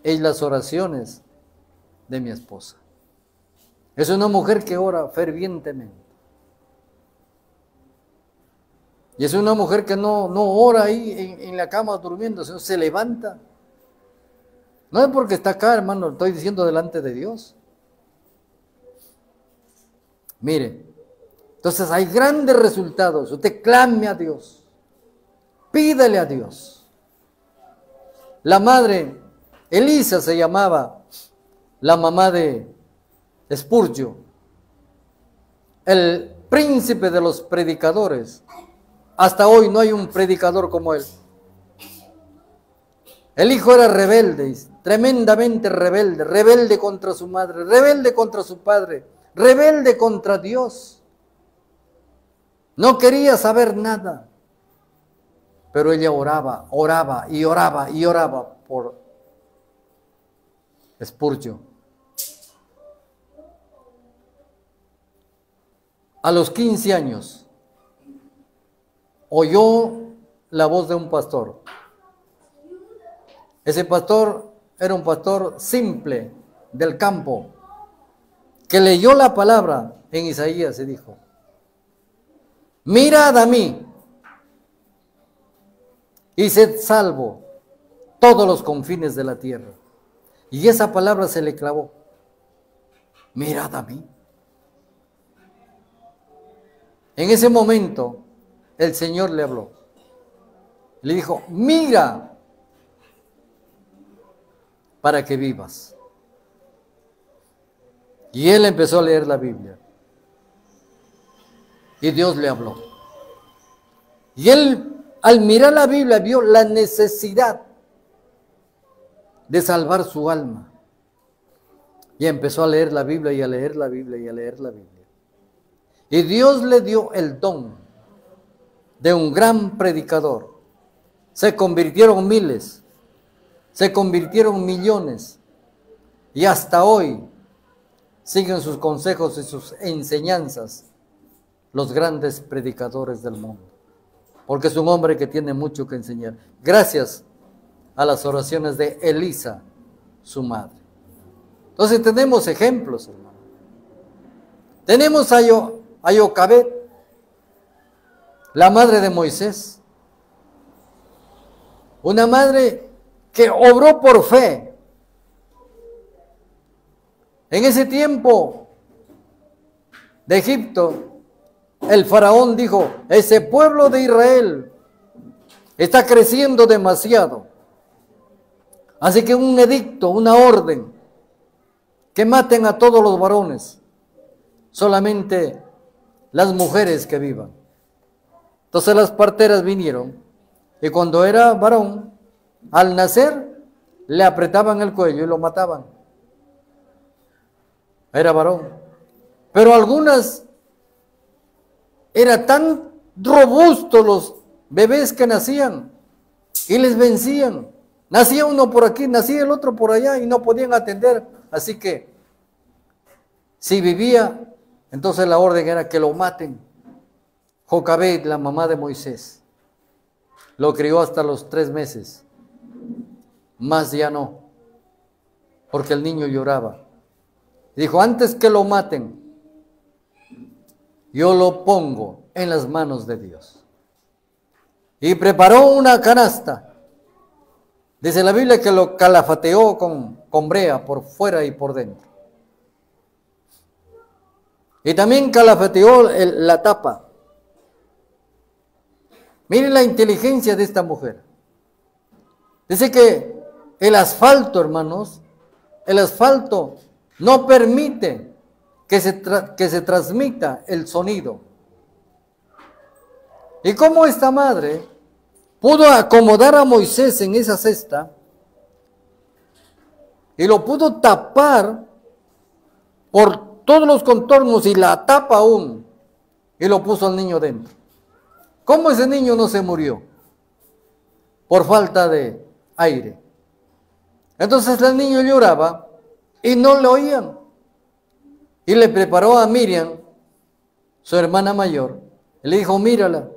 en las oraciones de mi esposa. Es una mujer que ora fervientemente. Y es una mujer que no ora ahí en la cama durmiendo, sino se levanta. No es porque está acá, hermano, lo estoy diciendo delante de Dios. Mire, entonces hay grandes resultados. Usted clame a Dios. Pídele a Dios. La madre, Elisa se llamaba, la mamá de Spurgeon, el príncipe de los predicadores. Hasta hoy no hay un predicador como él. El hijo era rebelde, tremendamente rebelde, rebelde contra su madre, rebelde contra su padre, rebelde contra Dios. No quería saber nada. Pero ella oraba por Spurgeon. A los 15 años, oyó la voz de un pastor. Ese pastor era un pastor simple del campo, que leyó la palabra en Isaías y dijo, mirad a mí y sed salvo todos los confines de la tierra. Y esa palabra se le clavó. Mirad a mí. En ese momento, el Señor le habló. Le dijo, mira para que vivas. Y él empezó a leer la Biblia. y Dios le habló. Y él, al mirar la Biblia, vio la necesidad de salvar su alma. Y empezó a leer la Biblia y a leer la Biblia y a leer la Biblia. Y Dios le dio el don de un gran predicador. Se convirtieron miles, se convirtieron millones. Y hasta hoy siguen sus consejos y sus enseñanzas los grandes predicadores del mundo. Porque es un hombre que tiene mucho que enseñar. Gracias a las oraciones de Elisa, su madre. Entonces tenemos ejemplos, hermano. Tenemos a Jocabed, la madre de Moisés. Una madre que obró por fe. En ese tiempo de Egipto, el faraón dijo, ese pueblo de Israel está creciendo demasiado. Así que un edicto, una orden, que maten a todos los varones, solamente las mujeres que vivan. Entonces las parteras vinieron, y cuando era varón, al nacer, le apretaban el cuello y lo mataban. Era varón. Pero algunas, era tan robustos los bebés que nacían, y les vencían. Nacía uno por aquí, nacía el otro por allá, y no podían atender. Así que, si vivía, entonces la orden era que lo maten. Jocabed, la mamá de Moisés, lo crió hasta los 3 meses. Más ya no, porque el niño lloraba. Dijo, antes que lo maten, yo lo pongo en las manos de Dios. Y preparó una canasta. Dice la Biblia que lo calafateó con brea por fuera y por dentro. Y también calafateó la tapa. Miren la inteligencia de esta mujer. Dice que el asfalto, hermanos, el asfalto no permite que se transmita el sonido. ¿Y cómo esta madre pudo acomodar a Moisés en esa cesta y lo pudo tapar por todos los contornos y la tapa aún y lo puso al niño dentro? ¿Cómo ese niño no se murió? Por falta de aire. Entonces el niño lloraba y no le oían. Y le preparó a Miriam, su hermana mayor, y le dijo, mírala,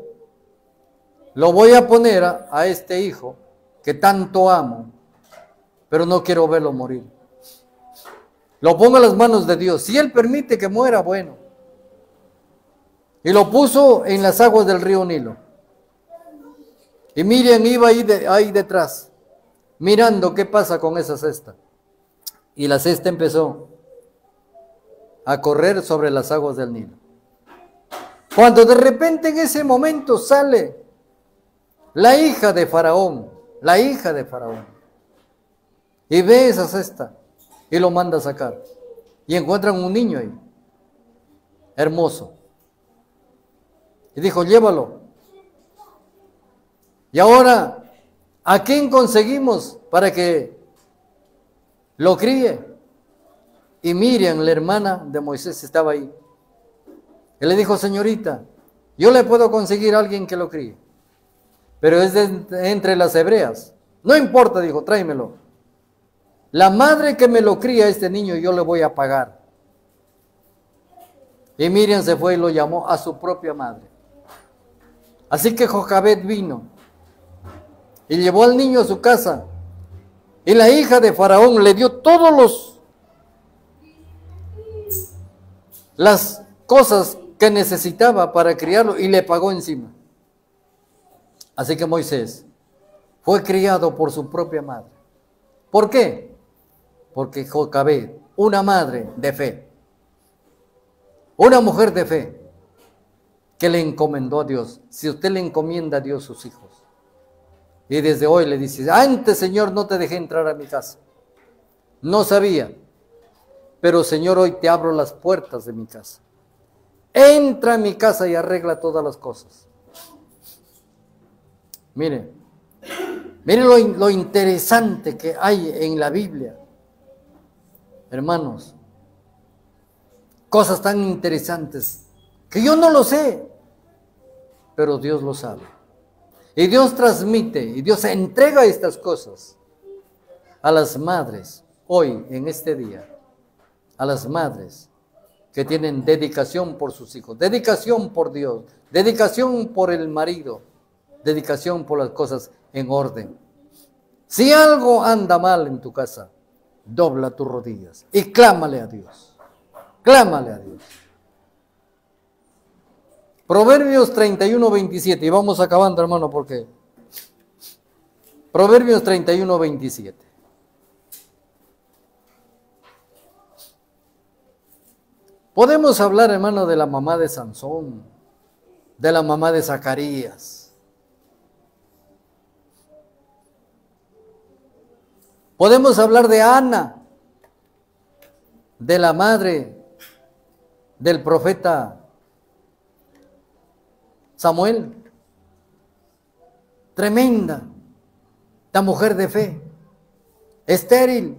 lo voy a poner a este hijo que tanto amo, pero no quiero verlo morir. Lo pongo en las manos de Dios. Si Él permite que muera, bueno. Y lo puso en las aguas del río Nilo. Y Miriam iba ahí detrás, mirando qué pasa con esa cesta. Y la cesta empezó a correr sobre las aguas del Nilo. Cuando de repente en ese momento sale la hija de Faraón, y ve esa cesta y lo manda a sacar. Y encuentran un niño ahí, hermoso. Y dijo, llévalo. Y ahora, ¿a quién conseguimos para que lo críe? Y Miriam, la hermana de Moisés, estaba ahí. Él le dijo, señorita, yo le puedo conseguir a alguien que lo críe, pero es entre las hebreas. No importa, dijo, tráemelo. La madre que me lo cría a este niño, yo le voy a pagar. Y Miriam se fue y lo llamó a su propia madre. Así que Jocabed vino y llevó al niño a su casa. Y la hija de Faraón le dio todos las cosas que necesitaba para criarlo y le pagó encima. Así que Moisés fue criado por su propia madre. ¿Por qué? Porque Jocabed, una madre de fe, una mujer de fe, que le encomendó a Dios. Si usted le encomienda a Dios sus hijos, y desde hoy le dice, antes, Señor, no te dejé entrar a mi casa, no sabía, pero Señor, hoy te abro las puertas de mi casa. Entra en mi casa y arregla todas las cosas. Mire lo interesante que hay en la Biblia. Hermanos, cosas tan interesantes que yo no lo sé, pero Dios lo sabe. Y Dios transmite, y Dios entrega estas cosas a las madres, hoy, en este día, a las madres que tienen dedicación por sus hijos, dedicación por Dios, dedicación por el marido, dedicación por las cosas en orden. Si algo anda mal en tu casa, dobla tus rodillas y clámale a Dios. Clámale a Dios. Proverbios 31:27, y vamos acabando, hermano, porque Proverbios 31:27. Podemos hablar, hermano, de la mamá de Sansón, de la mamá de Zacarías. Podemos hablar de Ana, de la madre del profeta Samuel. Tremenda, la mujer de fe, estéril,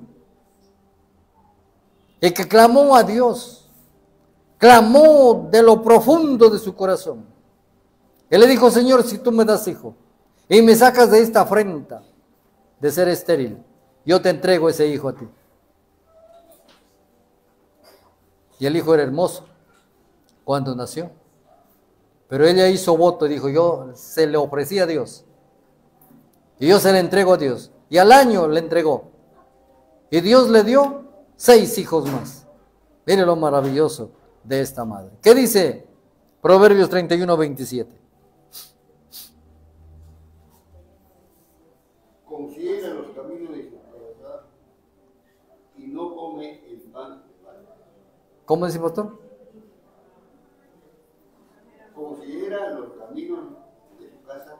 y que clamó a Dios, clamó de lo profundo de su corazón. Él le dijo: Señor, si tú me das hijo y me sacas de esta afrenta de ser estéril, yo te entrego ese hijo a ti. Y el hijo era hermoso cuando nació, pero ella hizo voto y dijo: yo se le ofrecí a Dios y yo se le entrego a Dios. Y al año le entregó, y Dios le dio 6 hijos más. Mire lo maravilloso de esta madre. ¿Qué dice Proverbios 31:27? Considera los caminos de su cabeza y no come el pan de balde. ¿Cómo dice, pastor? Considera los caminos de su casa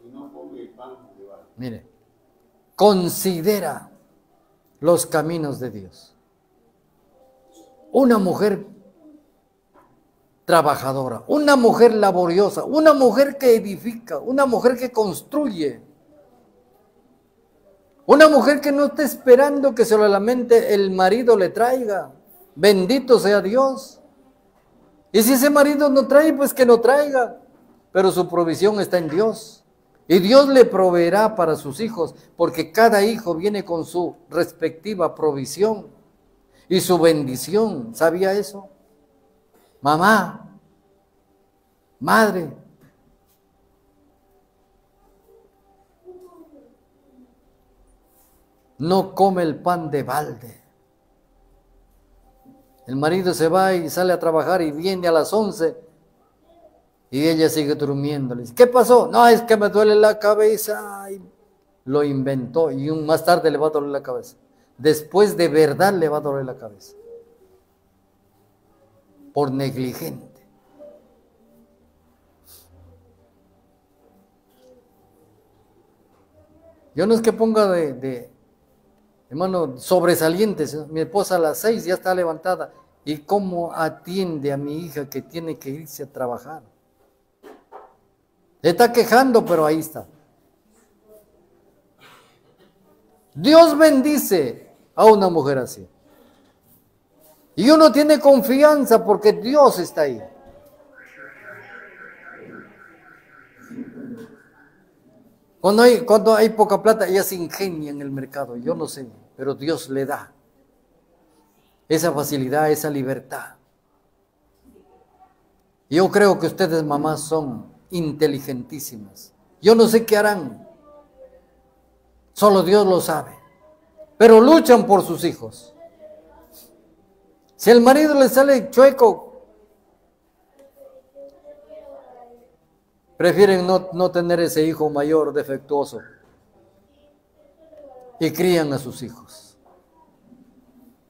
y no come el pan de balde. Mire, considera los caminos de Dios. Una mujer trabajadora, una mujer laboriosa, una mujer que edifica, una mujer que construye, una mujer que no está esperando que solamente el marido le traiga. Bendito sea Dios. Y si ese marido no trae, pues que no traiga, pero su provisión está en Dios. Y Dios le proveerá para sus hijos, porque cada hijo viene con su respectiva provisión y su bendición. ¿Sabía eso? Mamá, madre, no come el pan de balde. El marido se va y sale a trabajar y viene a las 11 y ella sigue durmiendo. Le dice: ¿qué pasó? No, es que me duele la cabeza. Ay, lo inventó, y más tarde le va a doler la cabeza. Después de verdad le va a doler la cabeza. Por negligente. Yo no es que ponga hermano, sobresalientes. Mi esposa a las 6 ya está levantada. ¿Y cómo atiende a mi hija que tiene que irse a trabajar? Le está quejando, pero ahí está. Dios bendice a una mujer así. Y uno tiene confianza porque Dios está ahí. Cuando hay poca plata, ella se ingenia en el mercado. Yo no sé, pero Dios le da esa facilidad, esa libertad. Yo creo que ustedes, mamás, son inteligentísimas. Yo no sé qué harán. Solo Dios lo sabe. Pero luchan por sus hijos. Si el marido le sale chueco, prefieren no tener ese hijo mayor defectuoso y crían a sus hijos.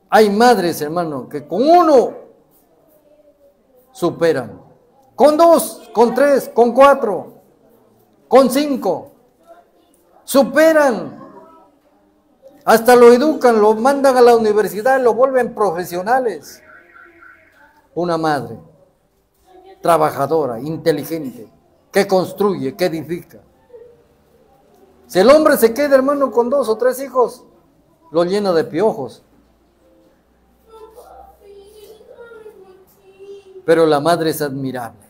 Hay madres, hermano, que con uno superan, con 2, con 3, con 4, con 5, superan, hasta lo educan, lo mandan a la universidad, lo vuelven profesionales. Una madre trabajadora, inteligente, que construye, que edifica. Si el hombre se queda, hermano, con 2 o 3 hijos, lo llena de piojos. Pero la madre es admirable.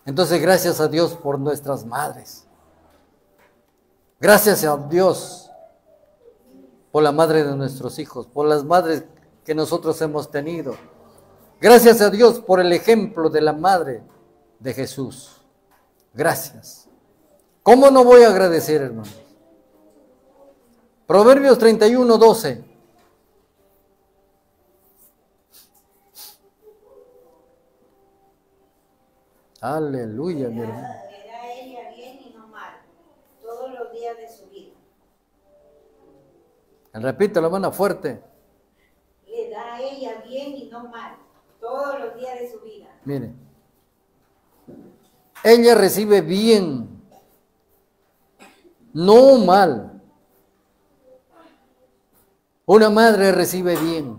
Entonces, gracias a Dios por nuestras madres. Gracias a Dios por la madre de nuestros hijos, por las madres que nosotros hemos tenido. Gracias a Dios por el ejemplo de la madre de Jesús. Gracias. ¿Cómo no voy a agradecer, hermanos? Proverbios 31:12. Aleluya, mi hermano. Le da a ella bien y no mal, todos los días de su vida. Repítelo, hermana, fuerte. Le da a ella bien y no mal, todos los días de su vida. Mire, ella recibe bien, no mal. Una madre recibe bien.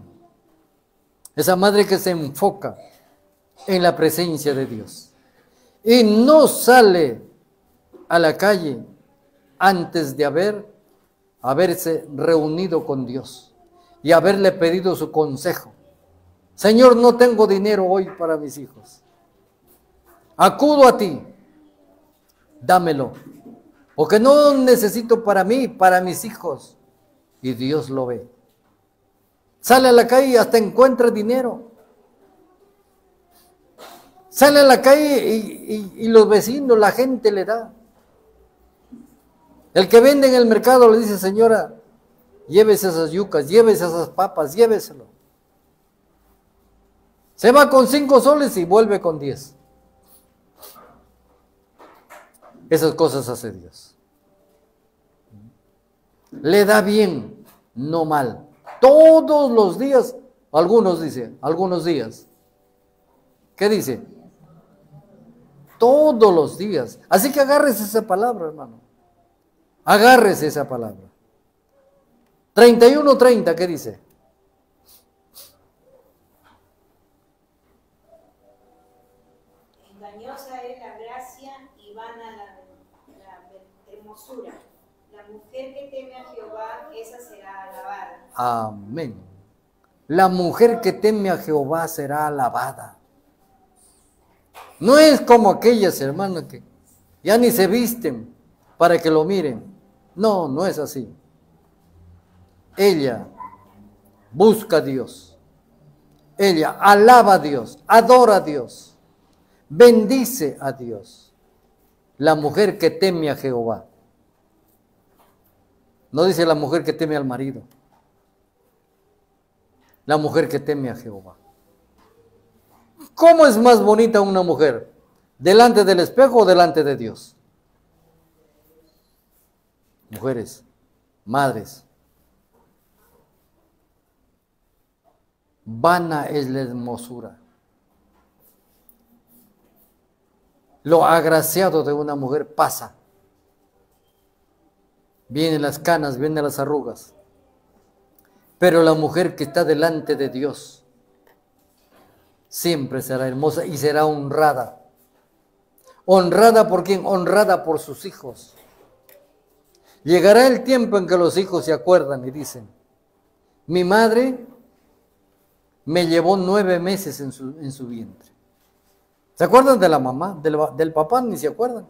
Esa madre que se enfoca en la presencia de Dios y no sale a la calle antes de haberse reunido con Dios y haberle pedido su consejo. Señor, no tengo dinero hoy para mis hijos. Acudo a ti, dámelo, porque no necesito para mí, para mis hijos. Y Dios lo ve. Sale a la calle y hasta encuentra dinero. Sale a la calle y los vecinos, la gente le da. El que vende en el mercado le dice, señora, llévese esas yucas, llévese esas papas, lléveselo. Se va con 5 soles y vuelve con 10. Esas cosas hace Dios. Le da bien, no mal. Todos los días, algunos días. ¿Qué dice? Todos los días. Así que agárrese esa palabra, hermano. Agárrese esa palabra. 31:30, ¿qué dice? Engañosa es la gracia y vana la hermosura. La mujer que teme a Jehová, esa será alabada. Amén. La mujer que teme a Jehová será alabada. No es como aquellas, hermanas, que ya ni se visten para que lo miren. No, no es así. Ella busca a Dios. Ella alaba a Dios, adora a Dios, bendice a Dios. La mujer que teme a Jehová. No dice la mujer que teme al marido. La mujer que teme a Jehová. ¿Cómo es más bonita una mujer? ¿Delante del espejo o delante de Dios? Mujeres, madres. Vana es la hermosura. Lo agraciado de una mujer pasa. Vienen las canas, vienen las arrugas. Pero la mujer que está delante de Dios siempre será hermosa y será honrada. ¿Honrada por quién? Honrada por sus hijos. Llegará el tiempo en que los hijos se acuerdan y dicen, mi madre me llevó 9 meses en su vientre. ¿Se acuerdan de la mamá? Del papá ni se acuerdan.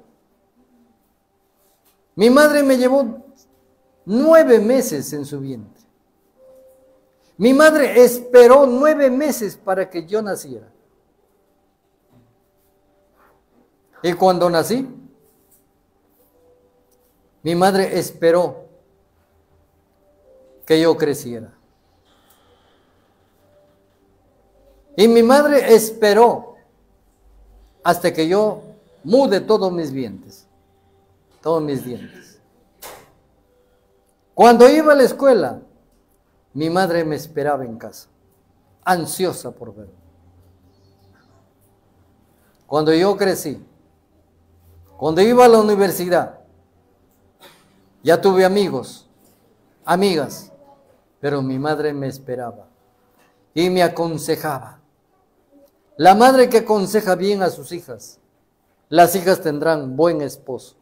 Mi madre me llevó 9 meses en su vientre. Mi madre esperó 9 meses para que yo naciera. Y cuando nací, mi madre esperó que yo creciera. Y mi madre esperó hasta que yo mude todos mis dientes. Todos mis dientes. Cuando iba a la escuela, mi madre me esperaba en casa, ansiosa por verme. Cuando yo crecí, cuando iba a la universidad, ya tuve amigos, amigas, pero mi madre me esperaba y me aconsejaba La madre que aconseja bien a sus hijas, las hijas tendrán buen esposo.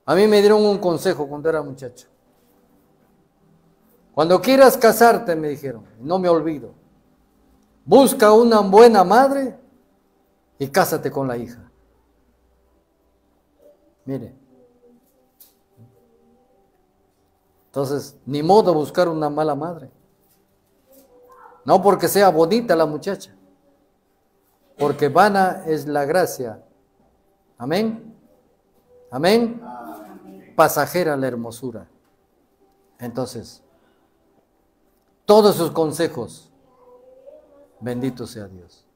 A mí me dieron un consejo cuando era muchacho. Cuando quieras casarte, me dijeron, no me olvido, busca una buena madre y cásate con la hija. Mire. Entonces, ni modo buscar una mala madre. No porque sea bonita la muchacha, porque vana es la gracia. Amén. Amén. Pasajera la hermosura. Entonces, todos sus consejos, bendito sea Dios.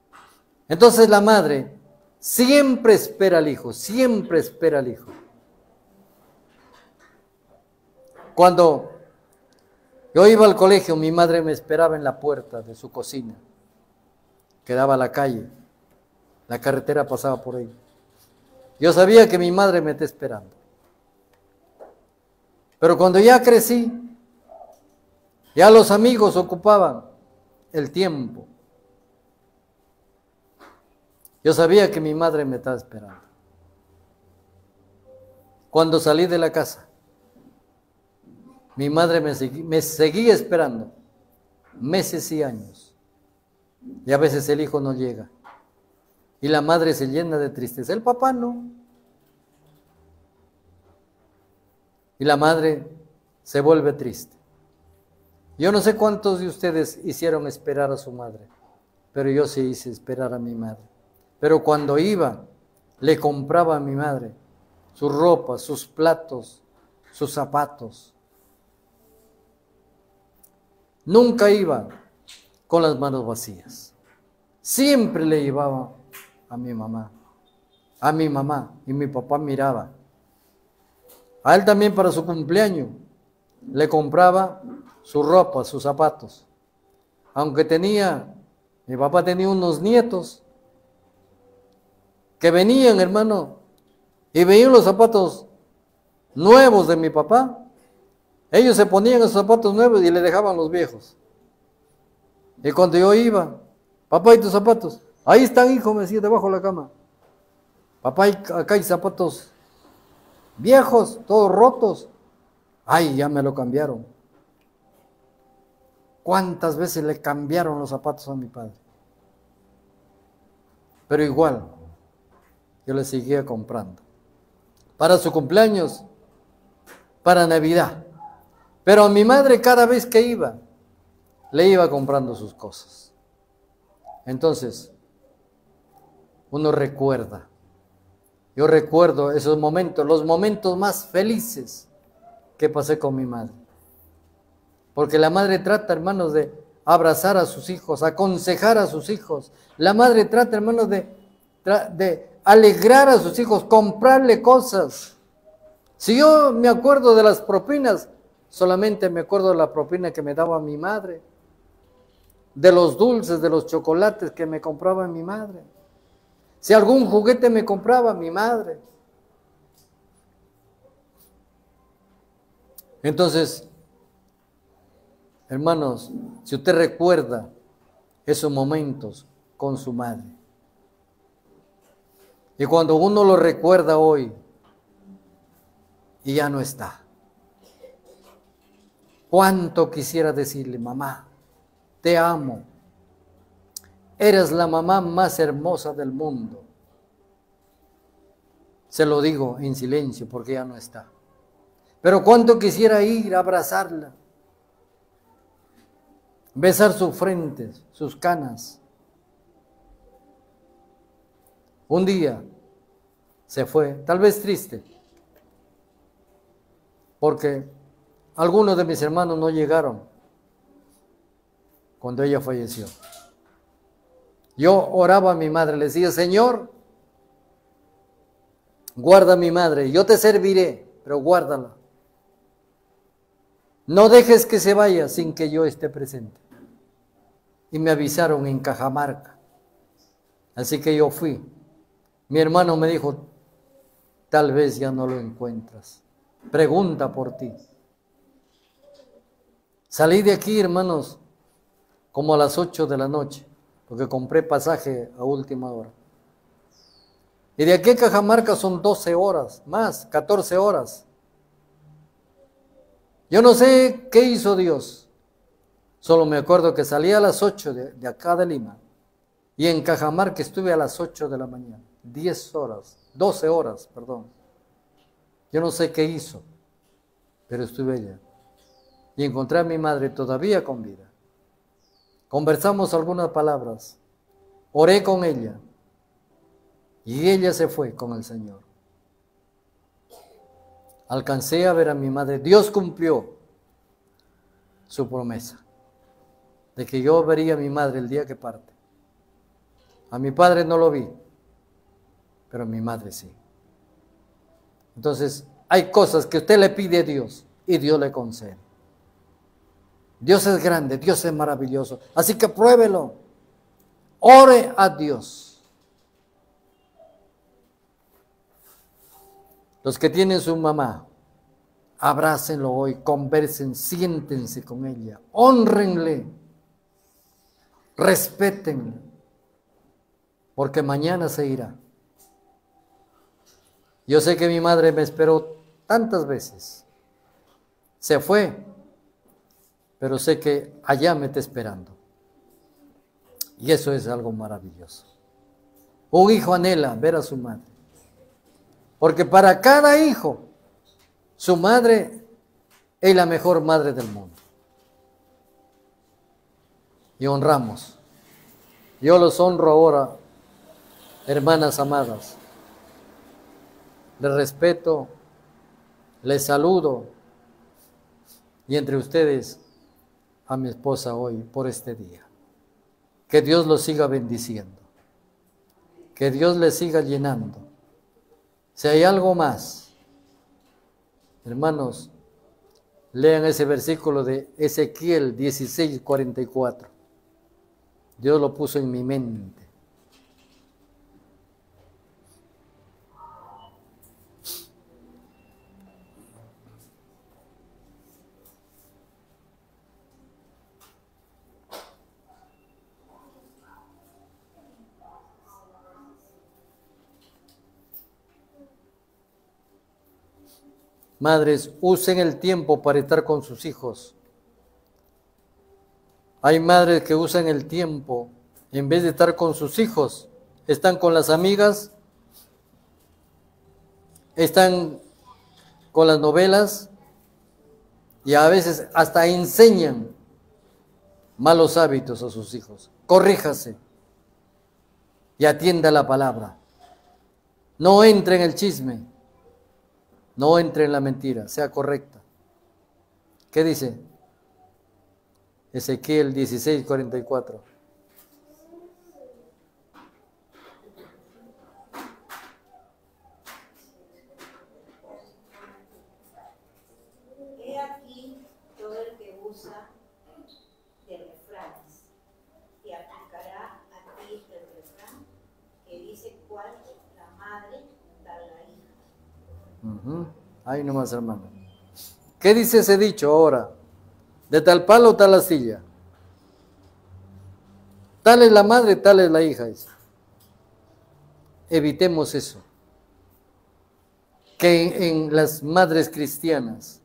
Entonces la madre siempre espera al hijo, siempre espera al hijo. Cuando yo iba al colegio, mi madre me esperaba en la puerta de su cocina, que daba a la calle. La carretera pasaba por ahí. Yo sabía que mi madre me está esperando. Pero cuando ya crecí, ya los amigos ocupaban el tiempo. Yo sabía que mi madre me estaba esperando. Cuando salí de la casa, mi madre me seguía esperando meses y años. Y a veces el hijo no llega. Y la madre se llena de tristeza. El papá no. Y la madre se vuelve triste. Yo no sé cuántos de ustedes hicieron esperar a su madre, pero yo sí hice esperar a mi madre. Pero cuando iba, le compraba a mi madre sus ropas, sus platos, sus zapatos. Nunca iba con las manos vacías. Siempre le llevaba a mi mamá, y mi papá miraba. A él también para su cumpleaños le compraba su ropa, sus zapatos. Aunque mi papá tenía unos nietos que venían, hermano, y veían los zapatos nuevos de mi papá. Ellos se ponían esos zapatos nuevos y le dejaban los viejos. Y cuando yo iba, papá, ¿y tus zapatos? Ahí están, hijo, me decía, debajo de la cama. Papá, acá hay zapatos viejos, todos rotos. Ay, ya me lo cambiaron. ¿Cuántas veces le cambiaron los zapatos a mi padre? Pero igual, yo le seguía comprando. Para su cumpleaños, para Navidad. Pero a mi madre cada vez que iba, le iba comprando sus cosas. Entonces, uno recuerda. Yo recuerdo esos momentos, los momentos más felices que pasé con mi madre. Porque la madre trata, hermanos, de abrazar a sus hijos, aconsejar a sus hijos. La madre trata, hermanos, de alegrar a sus hijos, comprarle cosas. Si yo me acuerdo de las propinas, solamente me acuerdo de la propina que me daba mi madre, de los dulces, de los chocolates que me compraba mi madre. Si algún juguete me compraba mi madre. Entonces, hermanos, si usted recuerda esos momentos con su madre, y cuando uno lo recuerda hoy, y ya no está, cuánto quisiera decirle, mamá, te amo, eres la mamá más hermosa del mundo. Se lo digo en silencio porque ya no está. Pero cuánto quisiera ir a abrazarla, besar su frente, sus canas. Un día se fue, tal vez triste, porque algunos de mis hermanos no llegaron cuando ella falleció. Yo oraba a mi madre, le decía, Señor, guarda a mi madre, yo te serviré, pero guárdala. No dejes que se vaya sin que yo esté presente. Y me avisaron en Cajamarca. Así que yo fui. Mi hermano me dijo, tal vez ya no lo encuentras. Pregunta por ti. Salí de aquí, hermanos, como a las 8 de la noche. porque compré pasaje a última hora. Y de aquí a Cajamarca son 12 horas, más, 14 horas. Yo no sé qué hizo Dios. Solo me acuerdo que salí a las 8 de acá de Lima. Y en Cajamarca estuve a las 8 de la mañana. 10 horas, 12 horas, perdón. Yo no sé qué hizo, pero estuve allá. Y encontré a mi madre todavía con vida. Conversamos algunas palabras. Oré con ella. Y ella se fue con el Señor. Alcancé a ver a mi madre. Dios cumplió su promesa de que yo vería a mi madre el día que parte. A mi padre no lo vi, pero a mi madre sí. Entonces, hay cosas que usted le pide a Dios y Dios le concede. Dios es grande, Dios es maravilloso. Así que pruébelo. Ore a Dios. Los que tienen su mamá, abrácenlo hoy, conversen, siéntense con ella, hónrenle, respétenle, porque mañana se irá. Yo sé que mi madre me esperó tantas veces, se fue, pero sé que allá me está esperando. Y eso es algo maravilloso. Un hijo anhela ver a su madre. Porque para cada hijo, su madre es la mejor madre del mundo. Y honramos. Yo los honro ahora, hermanas amadas. Les respeto, les saludo. Y entre ustedes, a mi esposa hoy, por este día. Que Dios los siga bendiciendo. Que Dios les siga llenando. Si hay algo más, hermanos, lean ese versículo de Ezequiel 16:44. Dios lo puso en mi mente. Madres, usen el tiempo para estar con sus hijos. Hay madres que usan el tiempo, en vez de estar con sus hijos, están con las amigas, están con las novelas y a veces hasta enseñan malos hábitos a sus hijos. Corríjase y atienda la palabra. No entre en el chisme. No entre en la mentira, sea correcta. ¿Qué dice? Ezequiel 16:44. He aquí todo el que usa de refranes, y aplicará a ti el refrán que dice cuál la madre da la hija. Ahí nomás, hermano. ¿Qué dice ese dicho ahora? De tal palo, tal astilla. Tal es la madre, tal es la hija. Evitemos eso. Que en las madres cristianas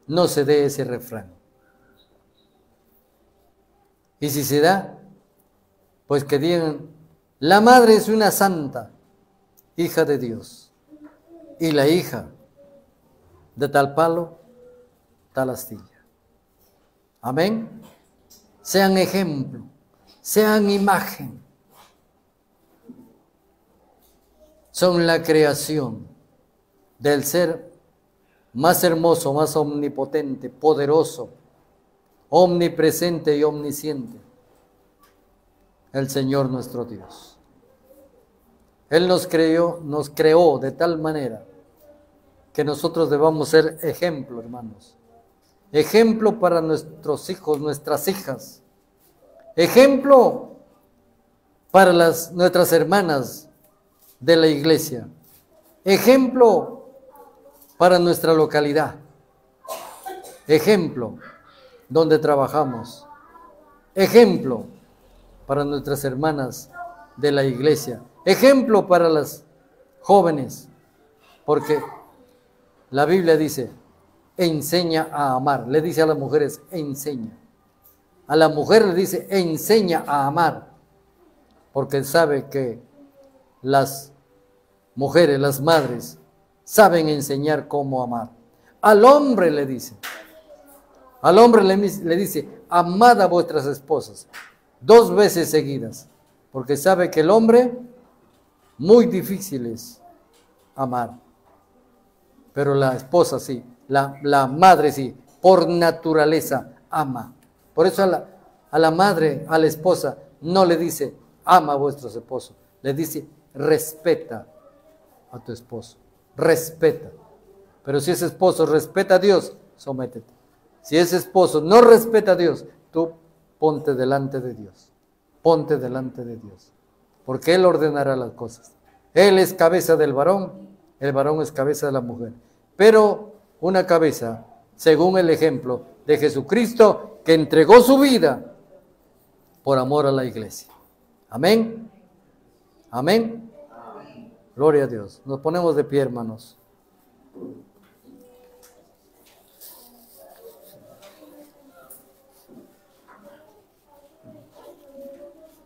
no se dé ese refrán. Y si se da, pues que digan, la madre es una santa, hija de Dios. Y la hija, de tal palo, tal astilla. Amén. Sean ejemplo, sean imagen. Son la creación del ser más hermoso, más omnipotente, poderoso, omnipresente y omnisciente, el Señor nuestro Dios. Él nos creó de tal manera que nosotros debamos ser ejemplo, hermanos. Ejemplo para nuestros hijos, nuestras hijas. Ejemplo para nuestras hermanas de la iglesia. Ejemplo para nuestra localidad. Ejemplo donde trabajamos. Ejemplo para nuestras hermanas de la iglesia. Ejemplo para las jóvenes, porque la Biblia dice, enseña a amar. Le dice a las mujeres, enseña. A la mujer le dice, enseña a amar, porque sabe que las mujeres, las madres, saben enseñar cómo amar. Al hombre le dice, le dice, amad a vuestras esposas 2 veces seguidas, porque sabe que el hombre muy difícil es amar, pero la esposa sí, la madre sí, por naturaleza ama. Por eso a la madre, a la esposa, no le dice, ama a vuestro esposo, le dice, respeta a tu esposo, respeta. Pero si ese esposo respeta a Dios, sométete. Si ese esposo no respeta a Dios, tú ponte delante de Dios, ponte delante de Dios, porque Él ordenará las cosas. Él es cabeza del varón, el varón es cabeza de la mujer, pero una cabeza según el ejemplo de Jesucristo, que entregó su vida por amor a la iglesia. Amén. Amén. Gloria a Dios. Nos ponemos de pie, hermanos.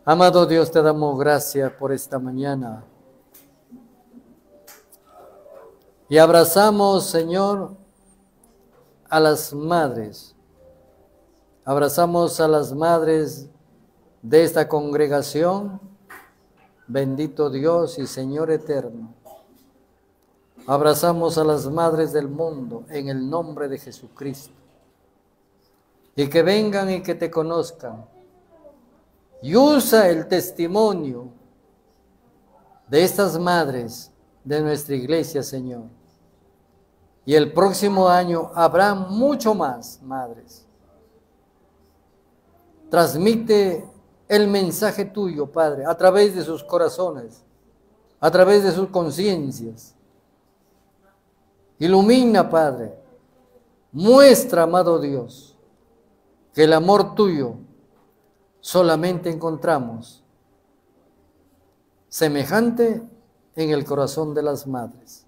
Amado Dios, te damos gracias por esta mañana. Y abrazamos, Señor, a las madres. Abrazamos a las madres de esta congregación. Bendito Dios y Señor eterno. Abrazamos a las madres del mundo en el nombre de Jesucristo. Y que vengan y que te conozcan. Y usa el testimonio de estas madres de nuestra iglesia, Señor. Y el próximo año habrá mucho más madres. Transmite el mensaje tuyo, Padre, a través de sus corazones, a través de sus conciencias. Ilumina, Padre. Muestra, amado Dios, que el amor tuyo solamente encontramos semejante en el corazón de las madres.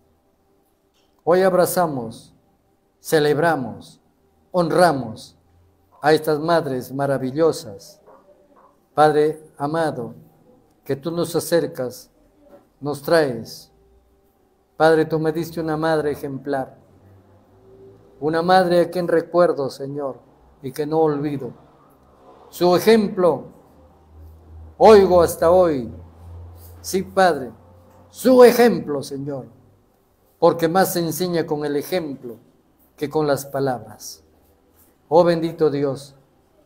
Hoy abrazamos, celebramos, honramos a estas madres maravillosas. Padre amado, que tú nos acercas, nos traes. Padre, tú me diste una madre ejemplar, una madre a quien recuerdo, Señor, y que no olvido. Su ejemplo, oigo hasta hoy. Sí, Padre, su ejemplo, Señor, porque más se enseña con el ejemplo que con las palabras. Oh bendito Dios,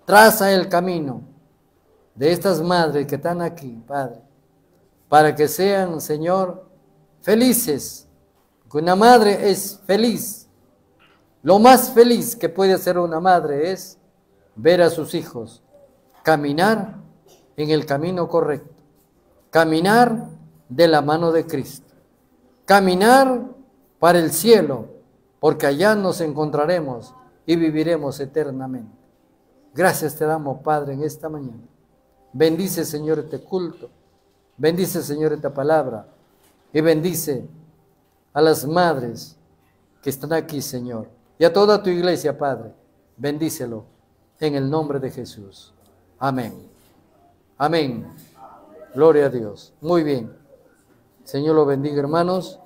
traza el camino de estas madres que están aquí, Padre, para que sean, Señor, felices. Porque una madre es feliz. Lo más feliz que puede hacer una madre es ver a sus hijos caminar en el camino correcto, caminar de la mano de Cristo, caminar para el cielo, porque allá nos encontraremos y viviremos eternamente. Gracias te damos, Padre, en esta mañana. Bendice, Señor, este culto, bendice, Señor, esta palabra, y bendice a las madres que están aquí, Señor, y a toda tu iglesia, Padre. Bendícelo en el nombre de Jesús. Amén. Amén. Gloria a Dios. Muy bien. Señor lo bendiga, hermanos.